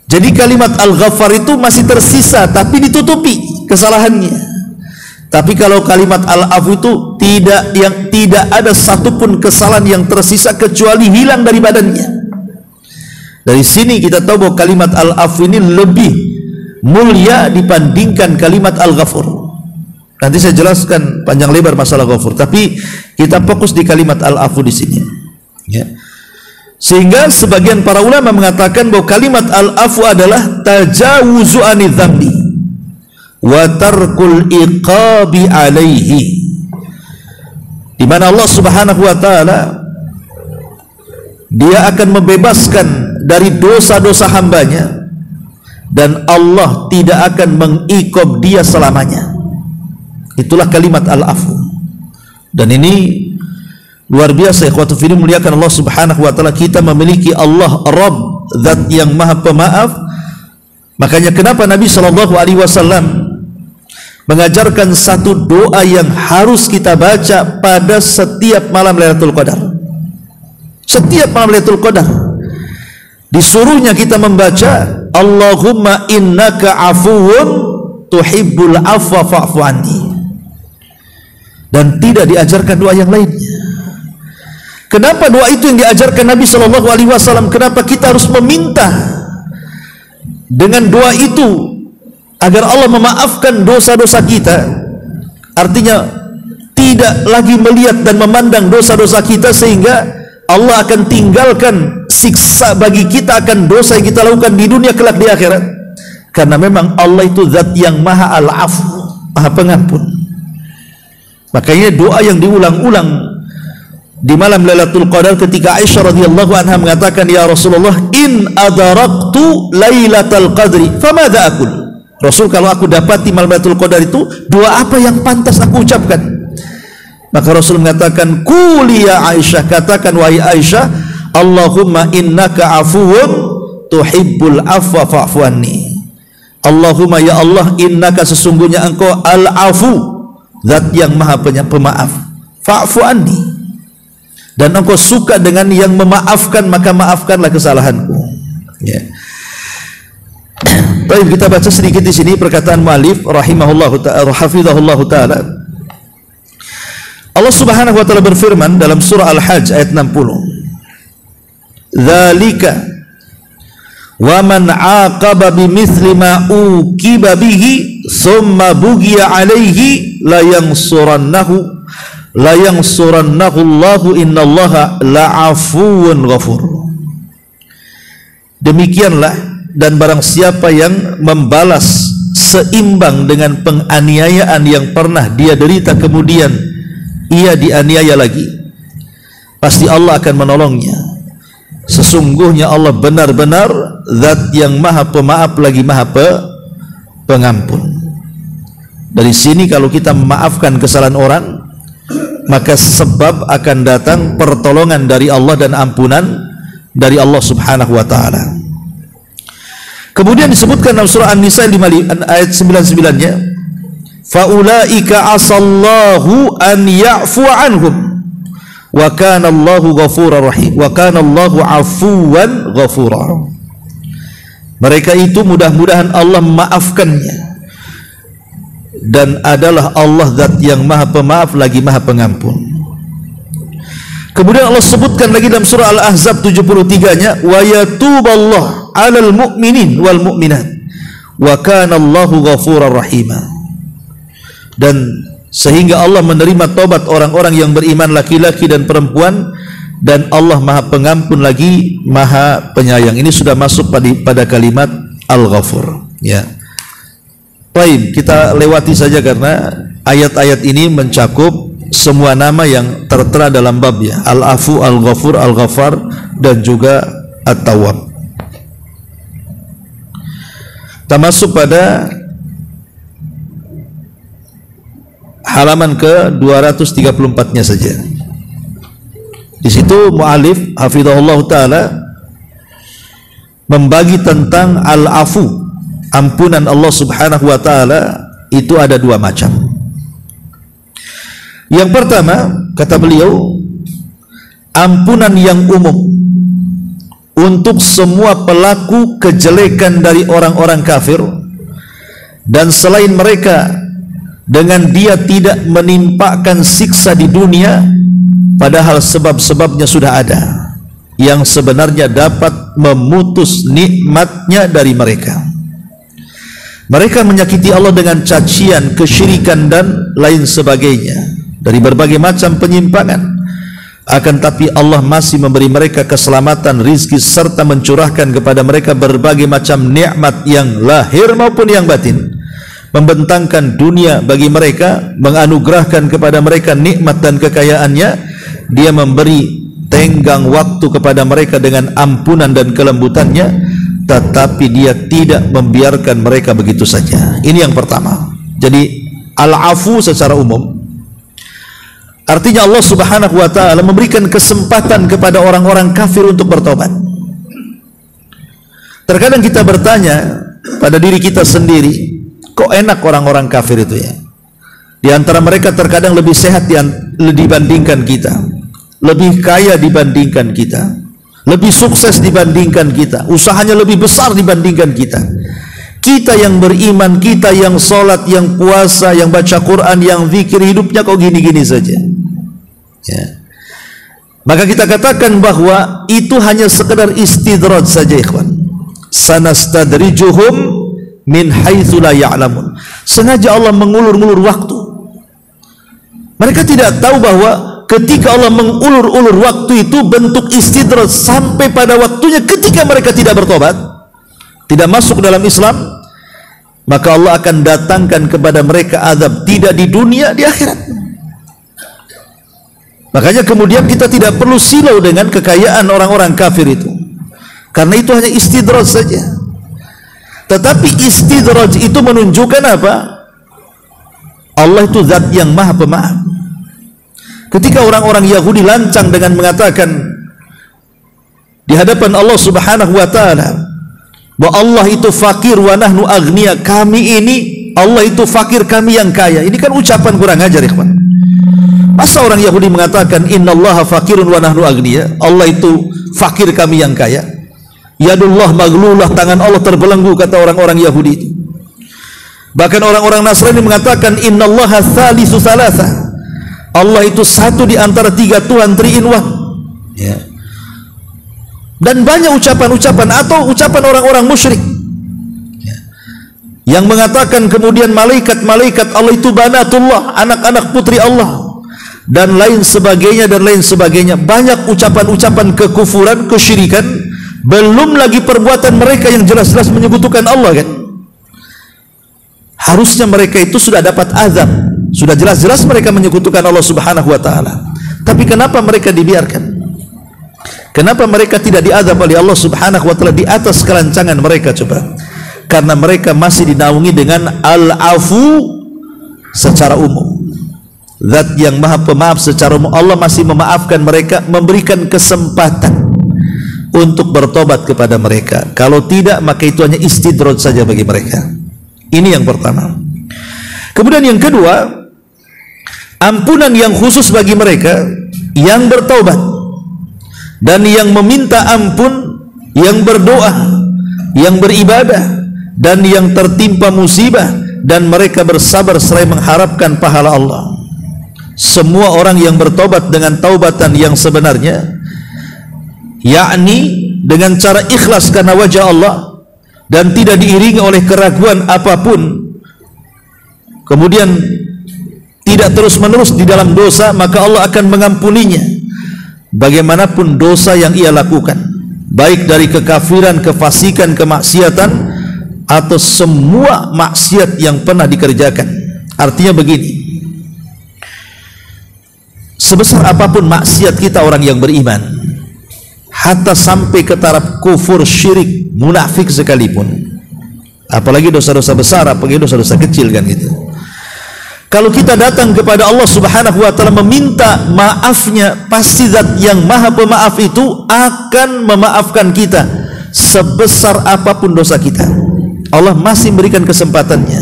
Jadi kalimat al-ghaffar itu masih tersisa tapi ditutupi kesalahannya. Tapi kalau kalimat al-afu itu tidak ada satupun kesalahan yang tersisa kecuali hilang dari badannya. Dari sini kita tahu bahwa kalimat al-afu ini lebih mulia dibandingkan kalimat al-ghafur. Nanti saya jelaskan panjang lebar masalah ghafur, tapi kita fokus di kalimat al-afu di sini. Ya. Sehingga sebagian para ulama mengatakan bahwa kalimat al-afu adalah tajawuzu anidz dzambi wa tarkul iqabi alaihi, di mana Allah Subhanahu wa taala Dia akan membebaskan dari dosa-dosa hambanya dan Allah tidak akan mengiqab dia selamanya. Itulah kalimat al-afu. Dan ini luar biasa, ikhwatu fillah, muliakan Allah Subhanahu wa taala. Kita memiliki Allah Rabb, zat yang maha pemaaf. Makanya kenapa Nabi SAW mengajarkan satu doa yang harus kita baca pada setiap malam Lailatul Qadar. Setiap malam Lailatul Qadar disuruhnya kita membaca Allahumma innaka afuwun tuhibbul afwa fa'fu anni, dan tidak diajarkan doa yang lainnya. Kenapa doa itu yang diajarkan Nabi SAW? Kenapa kita harus meminta dengan doa itu agar Allah memaafkan dosa-dosa kita? Artinya tidak lagi melihat dan memandang dosa-dosa kita, sehingga Allah akan tinggalkan siksa bagi kita akan dosa yang kita lakukan di dunia kelak di akhirat. Karena memang Allah itu zat yang maha al-afu, maha pengampun. Makanya doa yang diulang-ulang di malam Lailatul Qadar ketika Aisyah radhiyallahu anha mengatakan, ya Rasulullah, in adaraktu Lailatul Qadri famadza aqul? Rasul, kalau aku dapati malam Lailatul Qadar itu, doa apa yang pantas aku ucapkan? Maka Rasul mengatakan, quli ya Aisyah, katakan wahai Aisyah, Allahumma innaka afuwun tuhibbul afwa fa'fu anni. Allahumma, ya Allah, innaka, sesungguhnya engkau al-afu, zat yang maha pemaaf, fa'fu anni, dan engkau suka dengan yang memaafkan, maka maafkanlah kesalahanku. Ya. Baik, kita baca sedikit di sini perkataan mu'allif rahimahullahu ta'ala, hafizahullahu ta'ala. Allah Subhanahu wa taala berfirman dalam surah Al-Hajj ayat 60. Dzalika wa man 'aqaba bimithli ma uqiba bihi tsumma bughiya 'alaihi la yansurannahu Allahu innallaha la'afuwun ghafur. Demikianlah, dan barang siapa yang membalas seimbang dengan penganiayaan yang pernah dia derita kemudian ia dianiaya lagi, pasti Allah akan menolongnya. Sesungguhnya Allah benar-benar zat yang maha pemaaf lagi maha pengampun. Dari sini kalau kita memaafkan kesalahan orang, maka sebab akan datang pertolongan dari Allah dan ampunan dari Allah Subhanahu wa taala. Kemudian disebutkan dalam surah An-Nisa ayat 99-nya, faulaika asallahu an ya'fu anhum wa kana Allahu ghafurar rahim wa kana Allahu afuwan ghafura. Mereka itu mudah-mudahan Allah memaafkannya, dan adalah Allah zat yang maha pemaaf lagi maha pengampun. Kemudian Allah sebutkan lagi dalam surah Al-Ahzab 73-nya, wa yatuballahu 'alal mu'minin wal mu'minat wa kana Allahu ghafurar rahima. Dan sehingga Allah menerima tobat orang-orang yang beriman laki-laki dan perempuan, dan Allah maha pengampun lagi maha penyayang. Ini sudah masuk pada kalimat Al-Ghafur, ya. Baik, kita lewati saja karena ayat-ayat ini mencakup semua nama yang tertera dalam babnya, Al-Afu, Al-Ghafur, Al-Ghaffar, dan juga At-Tawwab. Kita masuk pada halaman ke 234-nya saja. Di situ mu'alif hafizahullah ta'ala membagi tentang Al-Afu, ampunan Allah Subhanahu wa ta'ala itu ada dua macam. Yang pertama, kata beliau, ampunan yang umum untuk semua pelaku kejelekan dari orang-orang kafir, dan selain mereka, dengan dia tidak menimpakan siksa di dunia, padahal sebab-sebabnya sudah ada yang sebenarnya dapat memutus nikmatnya dari mereka. Mereka menyakiti Allah dengan cacian, kesyirikan, dan lain sebagainya dari berbagai macam penyimpangan. Akan tapi Allah masih memberi mereka keselamatan, rizki, serta mencurahkan kepada mereka berbagai macam nikmat yang lahir maupun yang batin, membentangkan dunia bagi mereka, menganugerahkan kepada mereka nikmat dan kekayaannya. Dia memberi tenggang waktu kepada mereka dengan ampunan dan kelembutannya, tetapi dia tidak membiarkan mereka begitu saja. Ini yang pertama. Jadi Al-Afu secara umum artinya Allah Subhanahu wa ta'ala memberikan kesempatan kepada orang-orang kafir untuk bertobat. Terkadang kita bertanya pada diri kita sendiri, kok enak orang-orang kafir itu ya? Di antara mereka terkadang lebih sehat dibandingkan kita, lebih kaya dibandingkan kita, lebih sukses dibandingkan kita, usahanya lebih besar dibandingkan kita. Kita yang beriman, kita yang sholat, yang puasa, yang baca Quran, yang zikir, hidupnya kok gini-gini saja ya. Maka kita katakan bahwa itu hanya sekedar istidraj saja, ikhwan. Sanastadrijuhum min haitsu la ya'lamun. Sengaja Allah mengulur-ulur waktu. Mereka tidak tahu bahwa ketika Allah mengulur-ulur waktu itu bentuk istidraj sampai pada waktunya ketika mereka tidak bertobat, tidak masuk dalam Islam, maka Allah akan datangkan kepada mereka azab tidak di dunia, di akhirat. Makanya kemudian kita tidak perlu silau dengan kekayaan orang-orang kafir itu, karena itu hanya istidraj saja. Tetapi istidraj itu menunjukkan apa? Allah itu zat yang maha pemaaf. Ketika orang-orang Yahudi lancang dengan mengatakan di hadapan Allah Subhanahu wa ta'ala bahwa Allah itu fakir wa nahnu agniya, kami ini Allah itu fakir, kami yang kaya. Ini kan ucapan kurang ajar, ikhwan. Masa orang Yahudi mengatakan innallaha fakirun wa nahnu agniya, Allah itu fakir, kami yang kaya. Yadullah maglulah, tangan Allah terbelenggu, kata orang-orang Yahudi itu. Bahkan orang-orang Nasrani mengatakan innallaha thalithu thalatha, Allah itu satu di antara tiga Tuhan, 3 in 1. Ya. Dan banyak ucapan-ucapan atau ucapan orang-orang musyrik yang mengatakan kemudian malaikat-malaikat Allah itu banatullah, anak-anak putri Allah, dan lain sebagainya dan lain sebagainya. Banyak ucapan-ucapan kekufuran, kesyirikan, belum lagi perbuatan mereka yang jelas-jelas menyekutukan Allah kan. Harusnya mereka itu sudah dapat azab, sudah jelas-jelas mereka menyekutukan Allah Subhanahu wa taala. Tapi kenapa mereka dibiarkan? Kenapa mereka tidak diazab oleh Allah Subhanahu wa taala di atas kelancangan mereka? Coba. Karena mereka masih dinaungi dengan al-afu secara umum. Zat yang maha pemaaf secara umum. Allah masih memaafkan mereka, memberikan kesempatan untuk bertobat kepada mereka. Kalau tidak, maka itu hanya istidraj saja bagi mereka. Ini yang pertama. Kemudian yang kedua, ampunan yang khusus bagi mereka yang bertobat dan yang meminta ampun, yang berdoa, yang beribadah, dan yang tertimpa musibah dan mereka bersabar seraya mengharapkan pahala Allah. Semua orang yang bertobat dengan taubatan yang sebenarnya, yakni dengan cara ikhlas karena wajah Allah dan tidak diiringi oleh keraguan apapun, kemudian tidak terus-menerus di dalam dosa, maka Allah akan mengampuninya bagaimanapun dosa yang ia lakukan, baik dari kekafiran, kefasikan, kemaksiatan, atau semua maksiat yang pernah dikerjakan. Artinya begini, sebesar apapun maksiat kita orang yang beriman, hatta sampai ke taraf kufur, syirik, munafik sekalipun, apalagi dosa-dosa besar, apalagi dosa-dosa kecil kan gitu. Kalau kita datang kepada Allah Subhanahu wa taala meminta maafnya, pasti zat yang maha pemaaf itu akan memaafkan kita sebesar apapun dosa kita. Allah masih memberikan kesempatannya.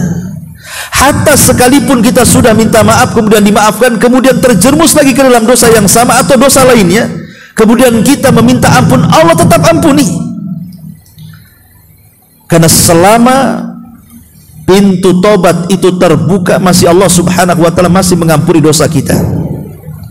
Hatta sekalipun kita sudah minta maaf kemudian dimaafkan, kemudian terjerumus lagi ke dalam dosa yang sama atau dosa lainnya, kemudian kita meminta ampun, Allah tetap ampuni. Karena selama pintu tobat itu terbuka, masih Allah Subhanahu wa taala masih mengampuni dosa kita.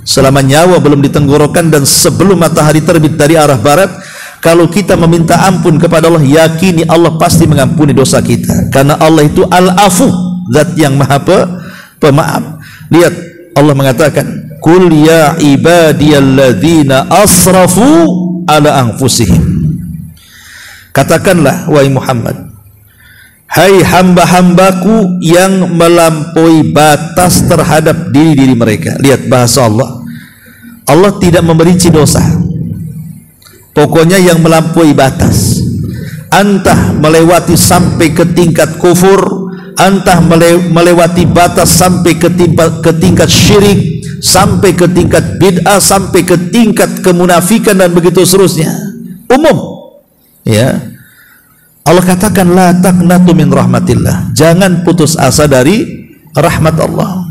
Selama nyawa belum ditenggorokan dan sebelum matahari terbit dari arah barat, kalau kita meminta ampun kepada Allah, yakini Allah pasti mengampuni dosa kita. Karena Allah itu al-afu, zat yang maha pemaaf. Lihat, Allah mengatakan, "Qul ya ibadiyalladzina asrafu ala anfusihim." Katakanlah wahai Muhammad, hai hamba-hambaku yang melampaui batas terhadap diri-diri mereka. Lihat bahasa Allah. Allah tidak memerinci dosa. Pokoknya yang melampaui batas, entah melewati sampai ke tingkat kufur, entah melewati batas sampai ke tingkat syirik, sampai ke tingkat bid'ah, sampai ke tingkat kemunafikan dan begitu seterusnya. Umum. Ya. Allah katakan la taqnatu min rahmatillah. Jangan putus asa dari rahmat Allah.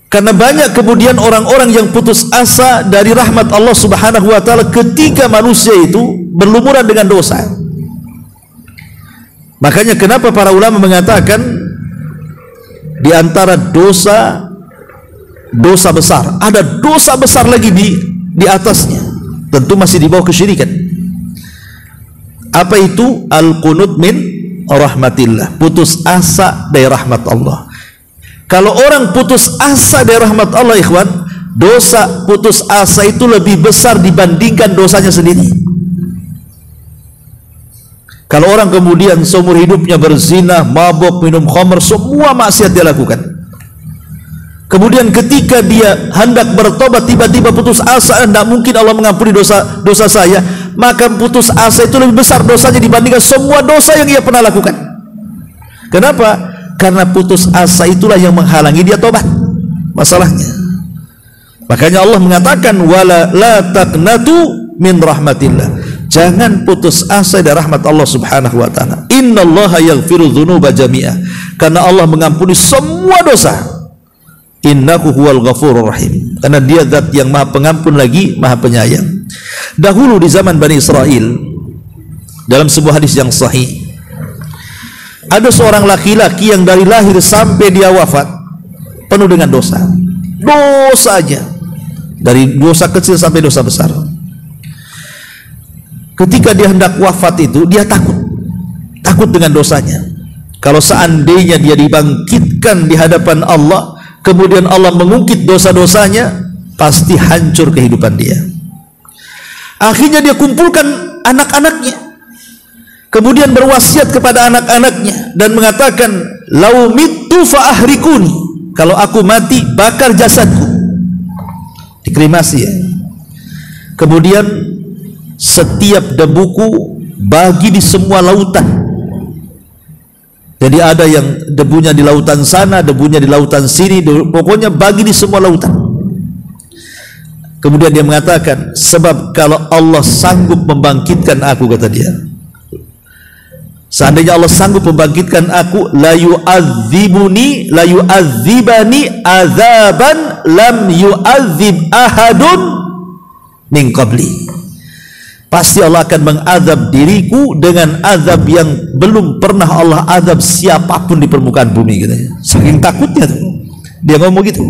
Karena banyak kemudian orang-orang yang putus asa dari rahmat Allah Subhanahu wa taala ketika manusia itu berlumuran dengan dosa. Makanya kenapa para ulama mengatakan di antara dosa besar, ada dosa besar lagi di atasnya. Tentu masih di bawah kesyirikan. Apa itu? Al-qunut min rahmatillah, putus asa dari rahmat Allah. Kalau orang putus asa dari rahmat Allah, ikhwan, dosa putus asa itu lebih besar dibandingkan dosanya sendiri. Kalau orang kemudian seumur hidupnya berzina, mabuk, minum khamr, semua maksiat dia lakukan, kemudian ketika dia hendak bertobat tiba-tiba putus asa, tidak mungkin Allah mengampuni dosa saya, maka putus asa itu lebih besar dosanya dibandingkan semua dosa yang ia pernah lakukan. Kenapa? Karena putus asa itulah yang menghalangi dia tobat. Masalahnya, makanya Allah mengatakan wala la taqnatu min rahmatillah. Jangan putus asa dari rahmat Allah Subhanahu wa taala. Innallaha yaghfiru dzunuba jami'a. Karena Allah mengampuni semua dosa. Innahu huwal ghafurur rahim. Karena dia zat yang maha pengampun lagi maha penyayang. Dahulu di zaman Bani Israel, dalam sebuah hadis yang sahih, ada seorang laki-laki yang dari lahir sampai dia wafat penuh dengan dosa. dosa aja, dari dosa kecil sampai dosa besar. Ketika dia hendak wafat itu, dia takut dengan dosanya. Kalau seandainya dia dibangkitkan di hadapan Allah, kemudian Allah mengungkit dosa-dosanya, pasti hancur kehidupan dia. Akhirnya dia kumpulkan anak-anaknya, kemudian berwasiat kepada anak-anaknya dan mengatakan, lau mittu fa ahrikuni, kalau aku mati bakar jasadku, dikremasi ya. Kemudian setiap debuku bagi di semua lautan. Jadi ada yang debunya di lautan sana, debunya di lautan sini, pokoknya bagi di semua lautan. Kemudian dia mengatakan, sebab kalau Allah sanggup membangkitkan aku, kata dia, seandainya Allah sanggup membangkitkan aku, la yu'adzibani azaban lam yu'adzib ahadun min qabli. Pasti Allah akan mengazab diriku dengan azab yang belum pernah Allah azab siapapun di permukaan bumi, katanya. Saking takutnya tuh dia ngomong gitu.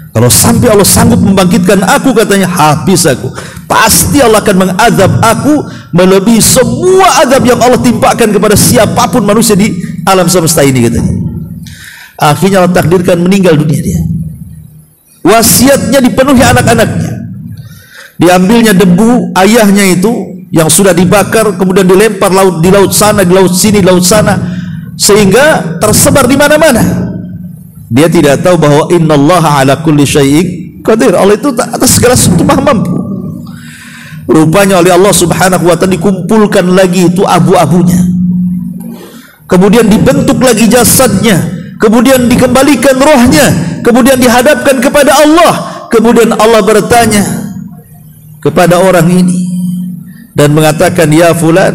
Kalau sampai Allah sanggup membangkitkan aku, katanya, habis aku. Pasti Allah akan mengazab aku melebihi semua azab yang Allah timpakan kepada siapapun manusia di alam semesta ini, katanya. Akhirnya Allah takdirkan meninggal dunia dia. Wasiatnya dipenuhi anak-anaknya. Diambilnya debu ayahnya itu yang sudah dibakar, kemudian dilempar di laut sana, di laut sini, di laut sana, sehingga tersebar di mana-mana. Dia tidak tahu bahwa innallaha ala kulli syai'in qadir. Allah itu atas segala sesuatu maha mampu. Rupanya oleh Allah Subhanahu wa ta'ala dikumpulkan lagi itu abu-abunya, kemudian dibentuk lagi jasadnya, kemudian dikembalikan rohnya, kemudian dihadapkan kepada Allah. Kemudian Allah bertanya kepada orang ini dan mengatakan, ya fulan,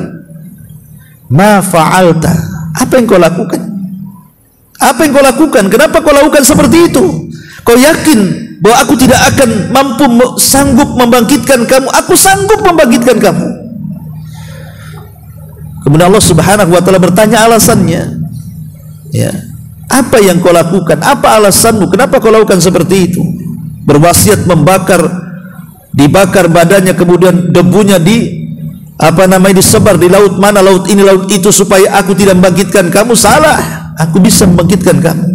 ma fa'alta, apa yang kau lakukan? Apa yang kau lakukan? Kenapa kau lakukan seperti itu? Kau yakin bahwa aku tidak akan mampu sanggup membangkitkan kamu? Aku sanggup membangkitkan kamu. Kemudian Allah Subhanahu wa ta'ala bertanya alasannya, ya, apa yang kau lakukan? Apa alasanmu? Kenapa kau lakukan seperti itu? Berwasiat dibakar badannya, kemudian debunya disebar di laut mana, laut ini, laut itu, supaya aku tidak membangkitkan kamu. Salah, aku bisa membangkitkan kamu.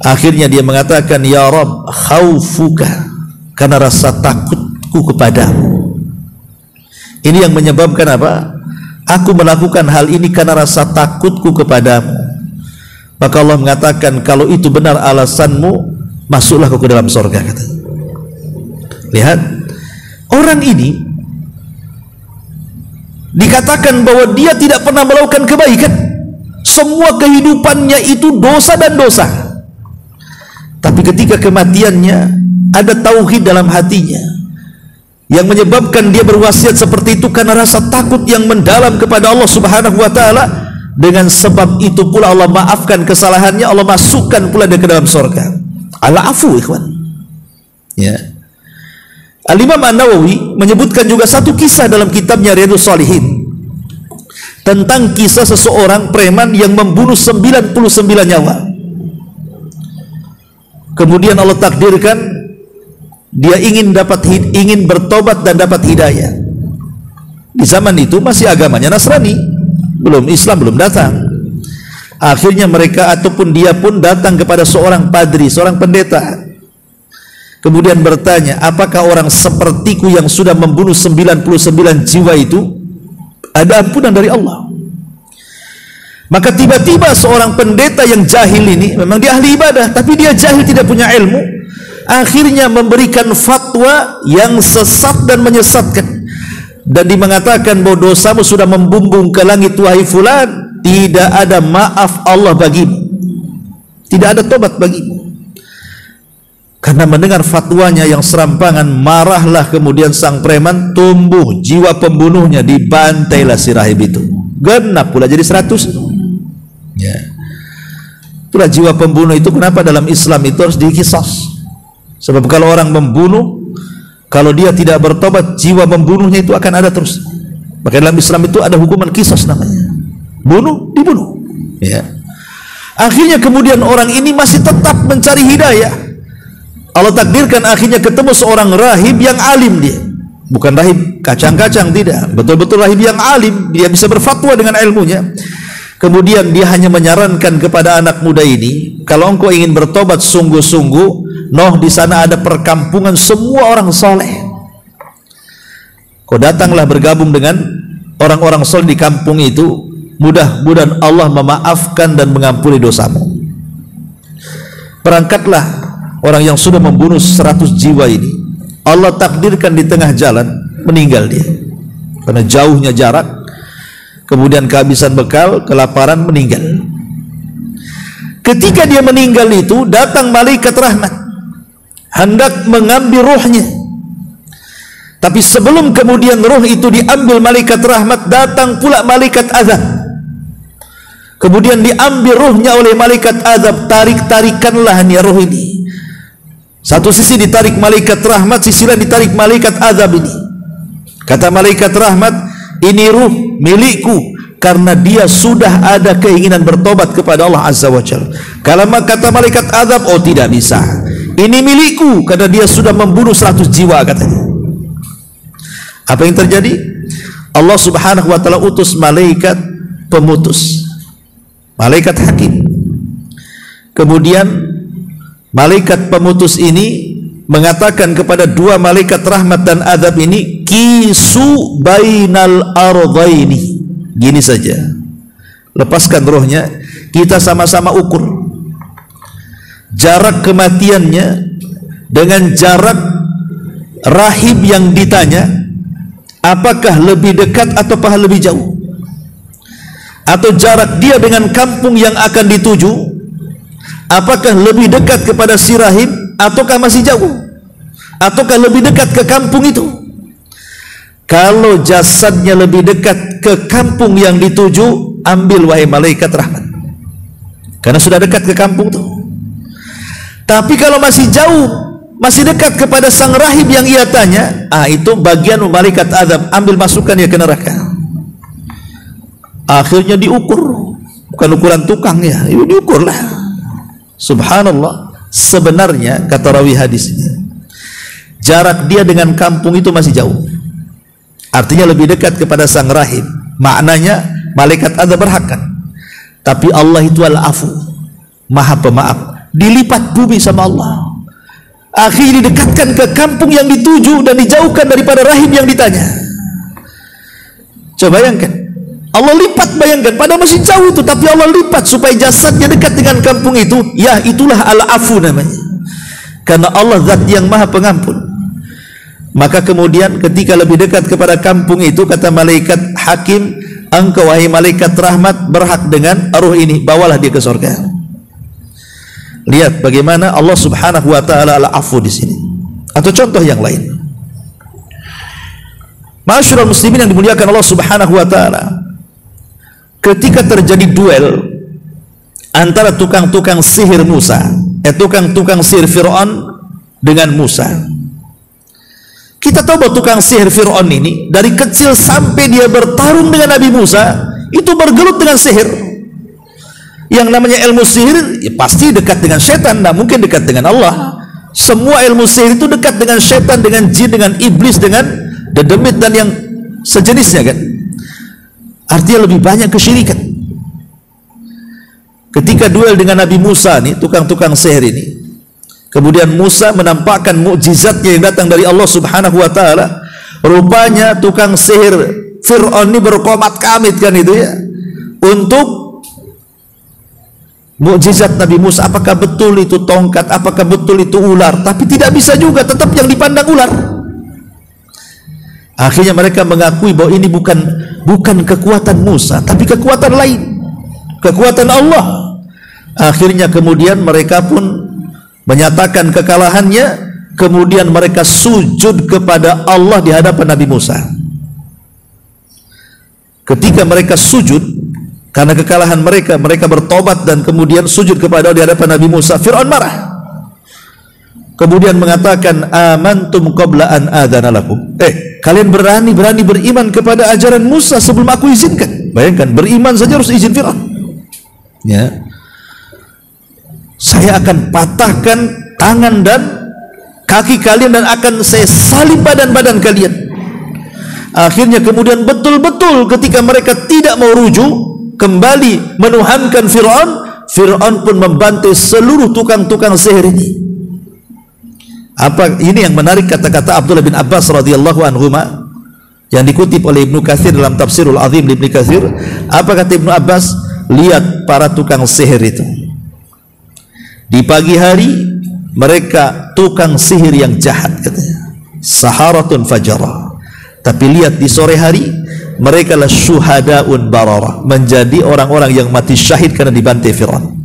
Akhirnya dia mengatakan, ya Rabb, khaufuka, karena rasa takutku kepadamu. Ini yang menyebabkan apa? Aku melakukan hal ini karena rasa takutku kepadamu. Maka Allah mengatakan, kalau itu benar alasanmu, masuklah ke dalam surga, kata. Lihat, orang ini dikatakan bahwa dia tidak pernah melakukan kebaikan, semua kehidupannya itu dosa dan dosa. Tapi ketika kematiannya, ada tauhid dalam hatinya yang menyebabkan dia berwasiat seperti itu karena rasa takut yang mendalam kepada Allah Subhanahu wa ta'ala. Dengan sebab itu pula Allah maafkan kesalahannya, Allah masukkan pula dia ke dalam surga. Al-afu, ikhwan. Ya. Al-Imam An-Nawawi menyebutkan juga satu kisah dalam kitabnya Riyadhus Shalihin tentang kisah seseorang preman yang membunuh 99 nyawa. Kemudian Allah takdirkan dia ingin bertobat dan dapat hidayah. Di zaman itu masih agamanya Nasrani, Islam belum datang. Akhirnya mereka ataupun dia pun datang kepada seorang padri, seorang pendeta. Kemudian bertanya, apakah orang sepertiku yang sudah membunuh 99 jiwa itu ada ampunan dari Allah? Maka tiba-tiba seorang pendeta yang jahil ini, memang dia ahli ibadah, tapi dia jahil, tidak punya ilmu, akhirnya memberikan fatwa yang sesat dan menyesatkan, dan dia mengatakan bahwa dosamu sudah membumbung ke langit, wahai fulan, tidak ada maaf Allah bagimu, tidak ada tobat bagimu. Karena mendengar fatwanya yang serampangan, marahlah kemudian sang preman, tumbuh jiwa pembunuhnya, dibantailah si rahib itu, genap pula jadi 100. Ya, itulah jiwa pembunuh itu. Kenapa dalam Islam itu harus diqisas? Sebab kalau orang membunuh, kalau dia tidak bertobat, jiwa membunuhnya itu akan ada terus. Maka dalam Islam itu ada hukuman qisas namanya, bunuh dibunuh. Ya. Akhirnya kemudian orang ini masih tetap mencari hidayah. Allah takdirkan akhirnya ketemu seorang rahib yang alim dia. Bukan rahib kacang-kacang, tidak. Betul-betul rahib yang alim, dia bisa berfatwa dengan ilmunya. Kemudian dia hanya menyarankan kepada anak muda ini, kalau engkau ingin bertobat sungguh-sungguh, noh di sana ada perkampungan semua orang soleh. Kau datanglah bergabung dengan orang-orang soleh di kampung itu, mudah-mudahan Allah memaafkan dan mengampuni dosamu. Berangkatlah orang yang sudah membunuh 100 jiwa ini. Allah takdirkan di tengah jalan meninggal dia karena jauhnya jarak, kemudian kehabisan bekal, kelaparan, meninggal. Ketika dia meninggal itu, datang malaikat rahmat hendak mengambil ruhnya. Tapi sebelum kemudian ruh itu diambil malaikat rahmat, datang pula malaikat azab. Kemudian diambil ruhnya oleh malaikat azab. Tarik-tarikanlah nih ruh ini. Satu sisi ditarik malaikat rahmat, sisi lain ditarik malaikat azab ini. Kata malaikat rahmat, ini ruh milikku karena dia sudah ada keinginan bertobat kepada Allah Azza wa Jalla. Kalau kata malaikat azab, oh tidak bisa, ini milikku karena dia sudah membunuh 100 jiwa katanya. Apa yang terjadi? Allah Subhanahu wa taala utus malaikat pemutus, malaikat hakim. Kemudian malaikat pemutus ini mengatakan kepada dua malaikat rahmat dan azab ini, kisu bainal ardhaini. Gini saja, lepaskan rohnya, kita sama-sama ukur jarak kematiannya dengan jarak rahib yang ditanya, apakah lebih dekat ataukah lebih jauh, atau jarak dia dengan kampung yang akan dituju, apakah lebih dekat kepada si rahib ataukah masih jauh, ataukah lebih dekat ke kampung itu. Kalau jasadnya lebih dekat ke kampung yang dituju, ambil wahai malaikat rahmat, karena sudah dekat ke kampung itu. Tapi kalau masih jauh, masih dekat kepada sang rahib yang ia tanya, itu bagian malaikat azab, ambil masukkan dia ke neraka. Akhirnya diukur, bukan ukuran tukang ya, itu diukurlah. Subhanallah, sebenarnya kata rawi hadis ini, jarak dia dengan kampung itu masih jauh, artinya lebih dekat kepada sang rahib. Maknanya malaikat azab berhakkan, tapi Allah itu al-afu, maha pemaaf, dilipat bumi sama Allah. Akhirnya didekatkan ke kampung yang dituju dan dijauhkan daripada rahib yang ditanya. Coba bayangkan, Allah lipat, bayangkan, padahal masih jauh itu, tapi Allah lipat supaya jasadnya dekat dengan kampung itu. Ya, itulah al-afu namanya, karena Allah zat yang maha pengampun. Maka kemudian ketika lebih dekat kepada kampung itu, kata malaikat hakim, engkau wahai malaikat rahmat berhak dengan ruh ini, bawalah dia ke surga. Lihat bagaimana Allah Subhanahu wa taala al-afu di sini. Atau contoh yang lain, Ma'asyiral muslimin yang dimuliakan Allah Subhanahu wa taala, ketika terjadi duel antara tukang-tukang sihir Musa, tukang-tukang sihir Fir'aun dengan Musa. Kita tahu bahwa tukang sihir Fir'aun ini dari kecil sampai dia bertarung dengan Nabi Musa itu bergelut dengan sihir. Yang namanya ilmu sihir ya pasti dekat dengan setan, tidak mungkin dekat dengan Allah. Semua ilmu sihir itu dekat dengan setan, dengan jin, dengan iblis, dengan dedemit dan yang sejenisnya kan. Artinya lebih banyak kesyirikan. Ketika duel dengan Nabi Musa nih, tukang-tukang sihir ini, kemudian Musa menampakkan mukjizatnya yang datang dari Allah Subhanahu wa taala. Rupanya tukang sihir Fir'aun ini berkomat kamit kan itu ya, untuk mukjizat Nabi Musa. Apakah betul itu tongkat, apakah betul itu ular? Tapi tidak bisa juga, tetap yang dipandang ular. Akhirnya mereka mengakui bahwa ini bukan kekuatan Musa, tapi kekuatan lain, kekuatan Allah. Akhirnya kemudian mereka pun menyatakan kekalahannya, kemudian mereka sujud kepada Allah di hadapan Nabi Musa. Ketika mereka sujud karena kekalahan mereka, mereka bertobat dan kemudian sujud kepada Allah di hadapan Nabi Musa. Fir'aun marah, kemudian mengatakan, amantum qabla an adzana lakum. Kalian berani beriman kepada ajaran Musa sebelum aku izinkan. Bayangkan, beriman saja harus izin Fir'aun ya. Saya akan patahkan tangan dan kaki kalian dan akan saya salib badan-badan kalian. Akhirnya kemudian betul-betul ketika mereka tidak mau rujuk kembali menuhankan Fir'aun pun membantai seluruh tukang-tukang sihir ini. Apa ini yang menarik kata-kata Abdullah bin Abbas radhiyallahu anhuma yang dikutip oleh Ibnu Katsir dalam Tafsirul Azim Ibnu Katsir. Apa kata Ibnu Abbas? Lihat para tukang sihir itu. Di pagi hari mereka tukang sihir yang jahat katanya. Saharatun fajara. Tapi lihat di sore hari mereka lah syuhadaun barara, menjadi orang-orang yang mati syahid karena dibantai Fir'aun.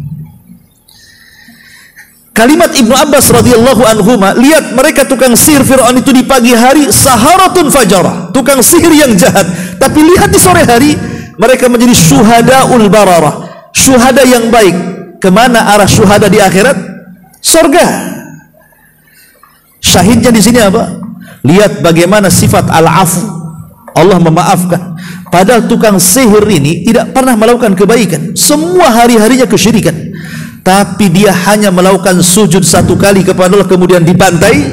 Kalimat Ibnu Abbas radhiyallahu anhuma, lihat mereka tukang sihir Fir'aun itu di pagi hari saharatun fajara, tukang sihir yang jahat. Tapi lihat di sore hari mereka menjadi syuhadaul barara, syuhada yang baik. Kemana arah syuhada di akhirat? Surga. Syahidnya di sini apa? Lihat bagaimana sifat al-afu, Allah memaafkan. Padahal tukang sihir ini tidak pernah melakukan kebaikan, semua hari-harinya kesyirikan. Tapi dia hanya melakukan sujud satu kali kepada Allah kemudian dibantai.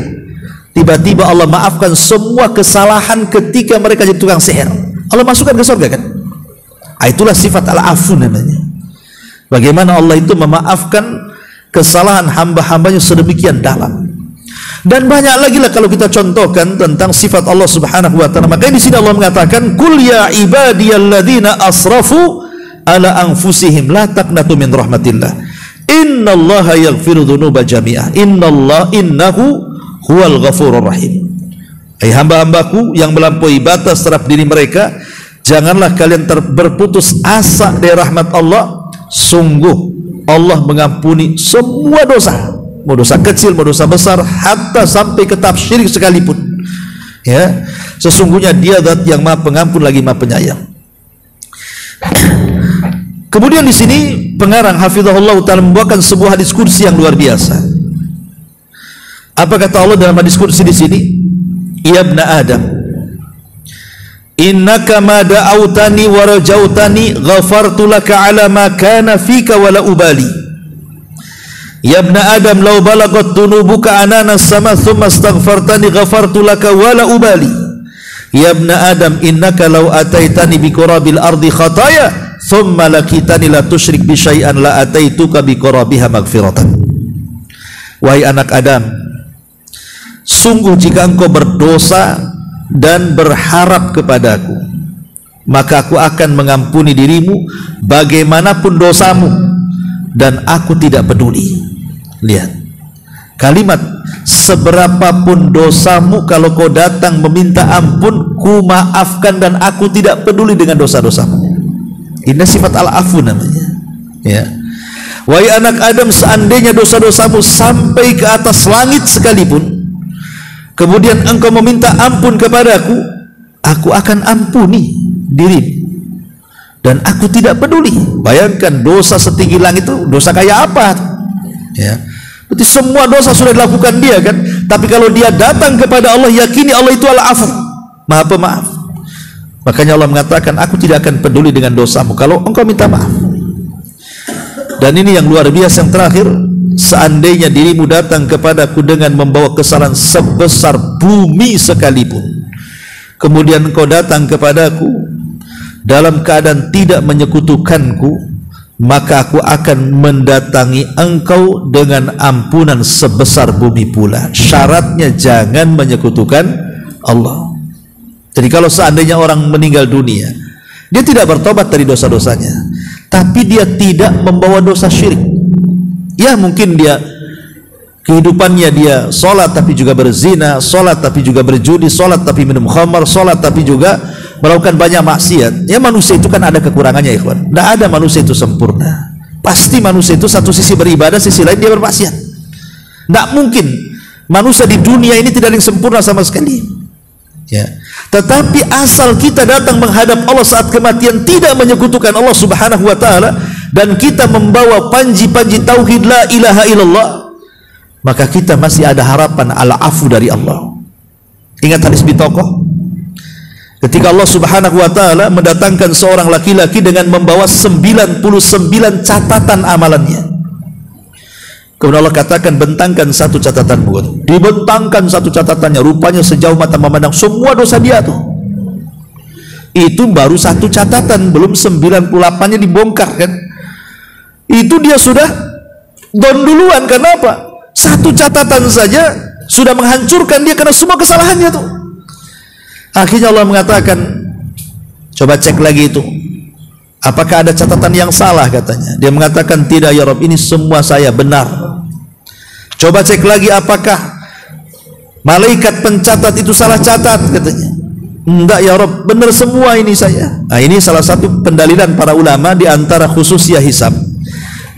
Tiba-tiba Allah maafkan semua kesalahan ketika mereka jadi tukang sihir. Allah masukkan ke surga kan? Itulah sifat al-afu namanya. Bagaimana Allah itu memaafkan kesalahan hamba-hambanya sedemikian dalam. Dan banyak lagi lah kalau kita contohkan tentang sifat Allah Subhanahu wa taala. Makanya di sini Allah mengatakan, "Qul ya ibadiyalladzina asrafu ala anfusihim la taqnatu min rahmatillah. Innallaha yaghfiru dzunuba jami'ah. Innahu huwal ghafurur rahim." Hai hamba-hambaku yang melampaui batas terhadap diri mereka, janganlah kalian berputus asa dari rahmat Allah. Sungguh Allah mengampuni semua dosa. Mau dosa kecil, mau dosa besar, hatta sampai ke tahap syirik sekalipun. Ya, sesungguhnya Dia Zat yang Maha Pengampun lagi Maha Penyayang. Kemudian di sini pengarang hafizahullah taala membawakan sebuah hadis kursi yang luar biasa. Apa kata Allah dalam hadis kursi di sini? Ya ibna Adam, innaka ma da'autani wa rajautani ghafartu laka ala ma kana fika wa la ubali. Ya ibn Adam law balagat dunubuka anana sama thumma astaghfartani ghafartu laka wala ubali. Ya ibn Adam innaka law ataitani bi qurabil ardi khataya thumma lakitani la tusyrik bi syai'an la ataituka bi qurabiha maghfiratan. Wahai anak Adam, sungguh jika engkau berdosa dan berharap kepadaku, maka aku akan mengampuni dirimu bagaimanapun dosamu dan aku tidak peduli. Lihat kalimat, seberapapun dosamu, kalau kau datang meminta ampun, ku maafkan dan aku tidak peduli dengan dosa-dosamu. Ini sifat al-afu namanya. Ya. Wahai anak Adam, seandainya dosa-dosamu sampai ke atas langit sekalipun, kemudian engkau meminta ampun kepadaku, aku akan ampuni dirimu dan aku tidak peduli. Bayangkan dosa setinggi langit itu dosa kayak apa? Ya. Berarti semua dosa sudah dilakukan dia kan. Tapi kalau dia datang kepada Allah, yakini Allah itu al-afu, Maha Pemaaf. Makanya Allah mengatakan, aku tidak akan peduli dengan dosamu kalau engkau minta maaf. Dan ini yang luar biasa yang terakhir, seandainya dirimu datang kepadaku dengan membawa kesalahan sebesar bumi sekalipun, kemudian engkau datang kepadaku dalam keadaan tidak menyekutukanku, maka aku akan mendatangi engkau dengan ampunan sebesar bumi pula. Syaratnya jangan menyekutukan Allah. Jadi kalau seandainya orang meninggal dunia, dia tidak bertobat dari dosa-dosanya, tapi dia tidak membawa dosa syirik. Ya mungkin dia kehidupannya dia sholat tapi juga berzina, sholat tapi juga berjudi, sholat tapi minum khamar, sholat tapi juga melakukan banyak maksiat. Ya manusia itu kan ada kekurangannya ikhwan. Tidak ada manusia itu sempurna. Pasti manusia itu satu sisi beribadah, sisi lain dia bermaksiat. Tidak mungkin manusia di dunia ini tidak ada yang sempurna sama sekali. Ya. Tetapi asal kita datang menghadap Allah saat kematian tidak menyekutukan Allah Subhanahu wa taala, dan kita membawa panji-panji tauhid la ilaha illallah, maka kita masih ada harapan al-afu dari Allah. Ingat hadis Bitokoh, ketika Allah Subhanahu wa taala mendatangkan seorang laki-laki dengan membawa 99 catatan amalannya. Kemudian Allah katakan, bentangkan satu catatanmu. Dibentangkan satu catatannya, rupanya sejauh mata memandang semua dosa dia tuh. Itu baru satu catatan, belum 98-nya dibongkar kan. Itu dia sudah down duluan. Kenapa? Satu catatan saja sudah menghancurkan dia karena semua kesalahannya tuh. Akhirnya Allah mengatakan, coba cek lagi itu, apakah ada catatan yang salah, katanya. Dia mengatakan, tidak ya Rabb, ini semua saya benar. Coba cek lagi, apakah malaikat pencatat itu salah catat, katanya. Enggak ya Rabb, benar semua ini saya. Nah, ini salah satu pendalilan para ulama di antara khususnya hisab.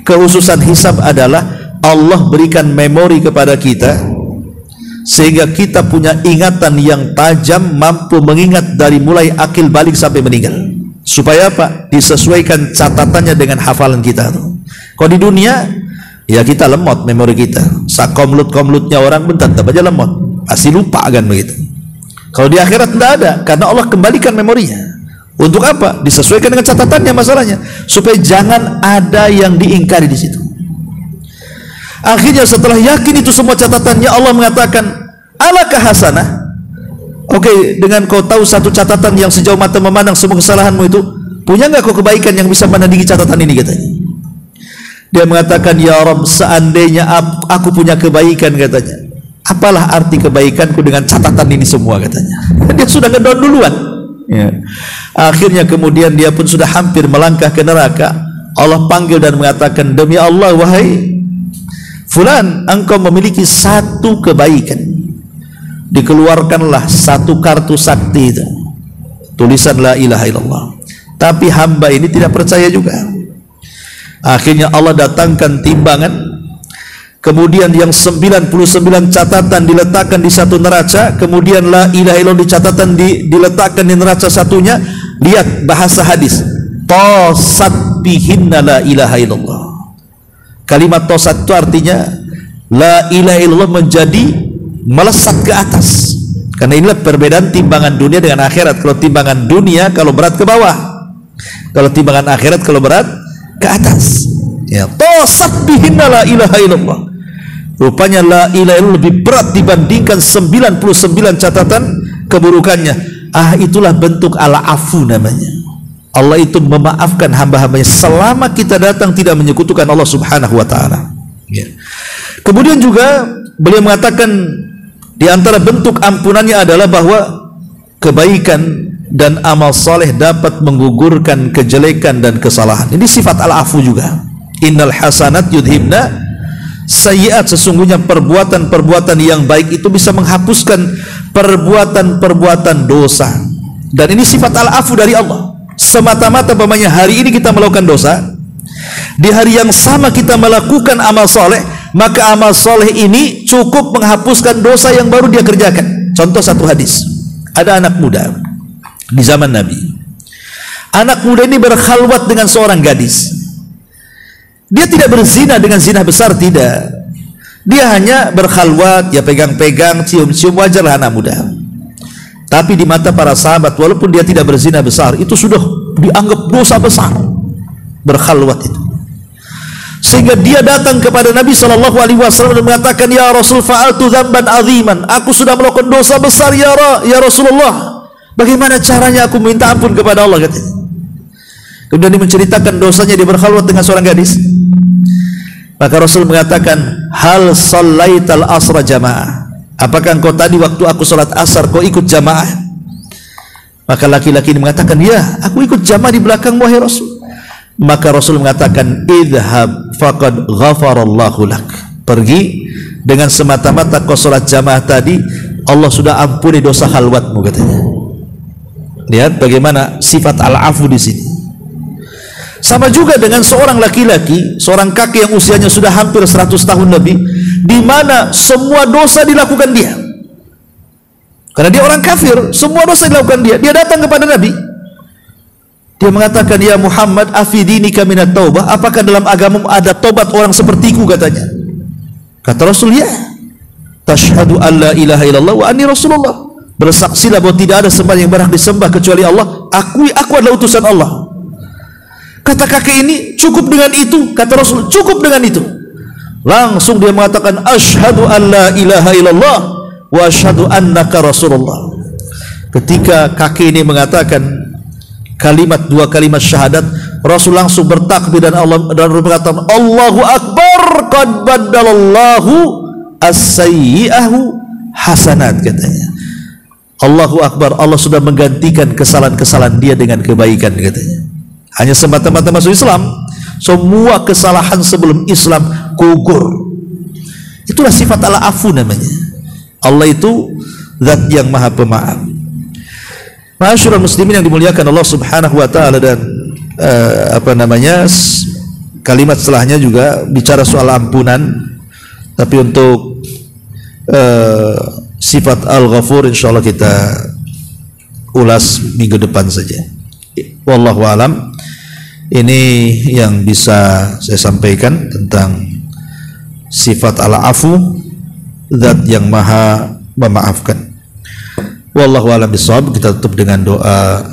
Kekhususan hisab adalah Allah berikan memori kepada kita sehingga kita punya ingatan yang tajam, mampu mengingat dari mulai akil balik sampai meninggal. Supaya apa? Disesuaikan catatannya dengan hafalan kita tuh. Kalau di dunia ya kita lemot memori kita. Sakomlut-komlutnya orang bentar aja lemot, pasti lupa kan begitu. Kalau di akhirat tidak ada, karena Allah kembalikan memorinya. Untuk apa? Disesuaikan dengan catatannya masalahnya, supaya jangan ada yang diingkari di situ. Akhirnya setelah yakin itu semua catatannya, Allah mengatakan, alaka hasanah. Oke, dengan kau tahu satu catatan yang sejauh mata memandang semua kesalahanmu itu, punya nggak kau kebaikan yang bisa menandingi catatan ini, katanya. Dia mengatakan, ya Rabb, seandainya aku punya kebaikan, katanya, apalah arti kebaikanku dengan catatan ini semua, katanya. Dia sudah ngedown duluan ya. Akhirnya kemudian dia pun sudah hampir melangkah ke neraka. Allah panggil dan mengatakan, demi Allah, wahai Fulan, engkau memiliki satu kebaikan. Dikeluarkanlah satu kartu sakti itu, tulisan la ilaha illallah. Tapi hamba ini tidak percaya juga. Akhirnya Allah datangkan timbangan, kemudian yang 99 catatan diletakkan di satu neraca, kemudian la ilaha illallah di catatan diletakkan di neraca satunya. Lihat bahasa hadis, tosat bihinna la ilaha illallah. Kalimat tosat itu artinya la ilaha illallah menjadi melesat ke atas. Karena inilah perbedaan timbangan dunia dengan akhirat. Kalau timbangan dunia kalau berat ke bawah, kalau timbangan akhirat kalau berat ke atas ya. Tosat bihinna la ilaha illallah. Rupanya la ilaha illallah lebih berat dibandingkan 99 catatan keburukannya. Itulah bentuk al-afu namanya. Allah itu memaafkan hamba-hambanya selama kita datang tidak menyekutukan Allah subhanahu wa ta'ala ya. Kemudian juga beliau mengatakan di antara bentuk ampunannya adalah bahwa kebaikan dan amal saleh dapat menggugurkan kejelekan dan kesalahan. Ini sifat al-afu juga. Innal hasanat yudhibna sayyi'at, sesungguhnya perbuatan-perbuatan yang baik itu bisa menghapuskan perbuatan-perbuatan dosa. Dan ini sifat al-afu dari Allah. Semata-mata umpamanya hari ini kita melakukan dosa, di hari yang sama kita melakukan amal soleh, maka amal soleh ini cukup menghapuskan dosa yang baru dia kerjakan. Contoh satu hadis, ada anak muda di zaman Nabi. Anak muda ini berkhalwat dengan seorang gadis. Dia tidak berzina dengan zina besar, tidak. Dia hanya berkhalwat, ya pegang-pegang, cium-cium, wajarlah anak muda. Tapi di mata para sahabat, walaupun dia tidak berzina besar, itu sudah dianggap dosa besar berkhalwat itu. Sehingga dia datang kepada Nabi SAW dan mengatakan, ya Rasul, fa'altu dzamban aziman, aku sudah melakukan dosa besar ya Rasulullah. Bagaimana caranya aku minta ampun kepada Allah, katanya. Kemudian dia menceritakan dosanya dia berkhalwat dengan seorang gadis. Maka Rasul mengatakan, hal shallaital asra jamaah, apakah engkau tadi waktu aku sholat asar kau ikut jamaah? Maka laki-laki ini mengatakan, ya, aku ikut jamaah di belakang wahai Rasul. Maka Rasul mengatakan, idhab faqad ghafarallahu lak, pergi, dengan semata-mata kau sholat jamaah tadi Allah sudah ampuni dosa khalwatmu, katanya. Lihat bagaimana sifat al-afu di sini. Sama juga dengan seorang laki-laki, seorang kakek yang usianya sudah hampir 100 tahun lebih, di mana semua dosa dilakukan dia. Karena dia orang kafir, semua dosa dilakukan dia. Dia datang kepada Nabi. Dia mengatakan, ya Muhammad, afidinika minat taubah, apakah dalam agamamu ada tobat orang sepertiku, katanya. Kata Rasul, ya. Tashhadu an la ilaha illallah wa anni Rasulullah. Bersaksilah bahwa tidak ada sembahan yang berhak disembah kecuali Allah. Akui aku adalah utusan Allah. Kata kakek ini, cukup dengan itu. Kata Rasul, cukup dengan itu. langsung dia mengatakan asyhadu an la ilaha illallah wa asyhadu annaka rasulullah. Ketika kakek ini mengatakan dua kalimat syahadat, Rasul langsung bertakbir dan berkata, Allahu Akbar, qad baddalallahu as-sayyi'ahu hasanat, katanya. Allahu Akbar, Allah sudah menggantikan kesalahan-kesalahan dia dengan kebaikan, katanya. Hanya semata-mata masuk Islam, semua kesalahan sebelum Islam gugur. Itulah sifat al-afu namanya. Allah itu zat yang maha pemaaf. Ma'asyiral muslimin yang dimuliakan Allah Subhanahu wa taala, dan kalimat setelahnya juga bicara soal ampunan, tapi untuk sifat Al-Ghafur insyaallah kita ulas minggu depan saja. Wallahu alam. Ini yang bisa saya sampaikan tentang sifat Al-Afu, zat yang maha memaafkan. Wallahu a'lam bishawab. Kita tutup dengan doa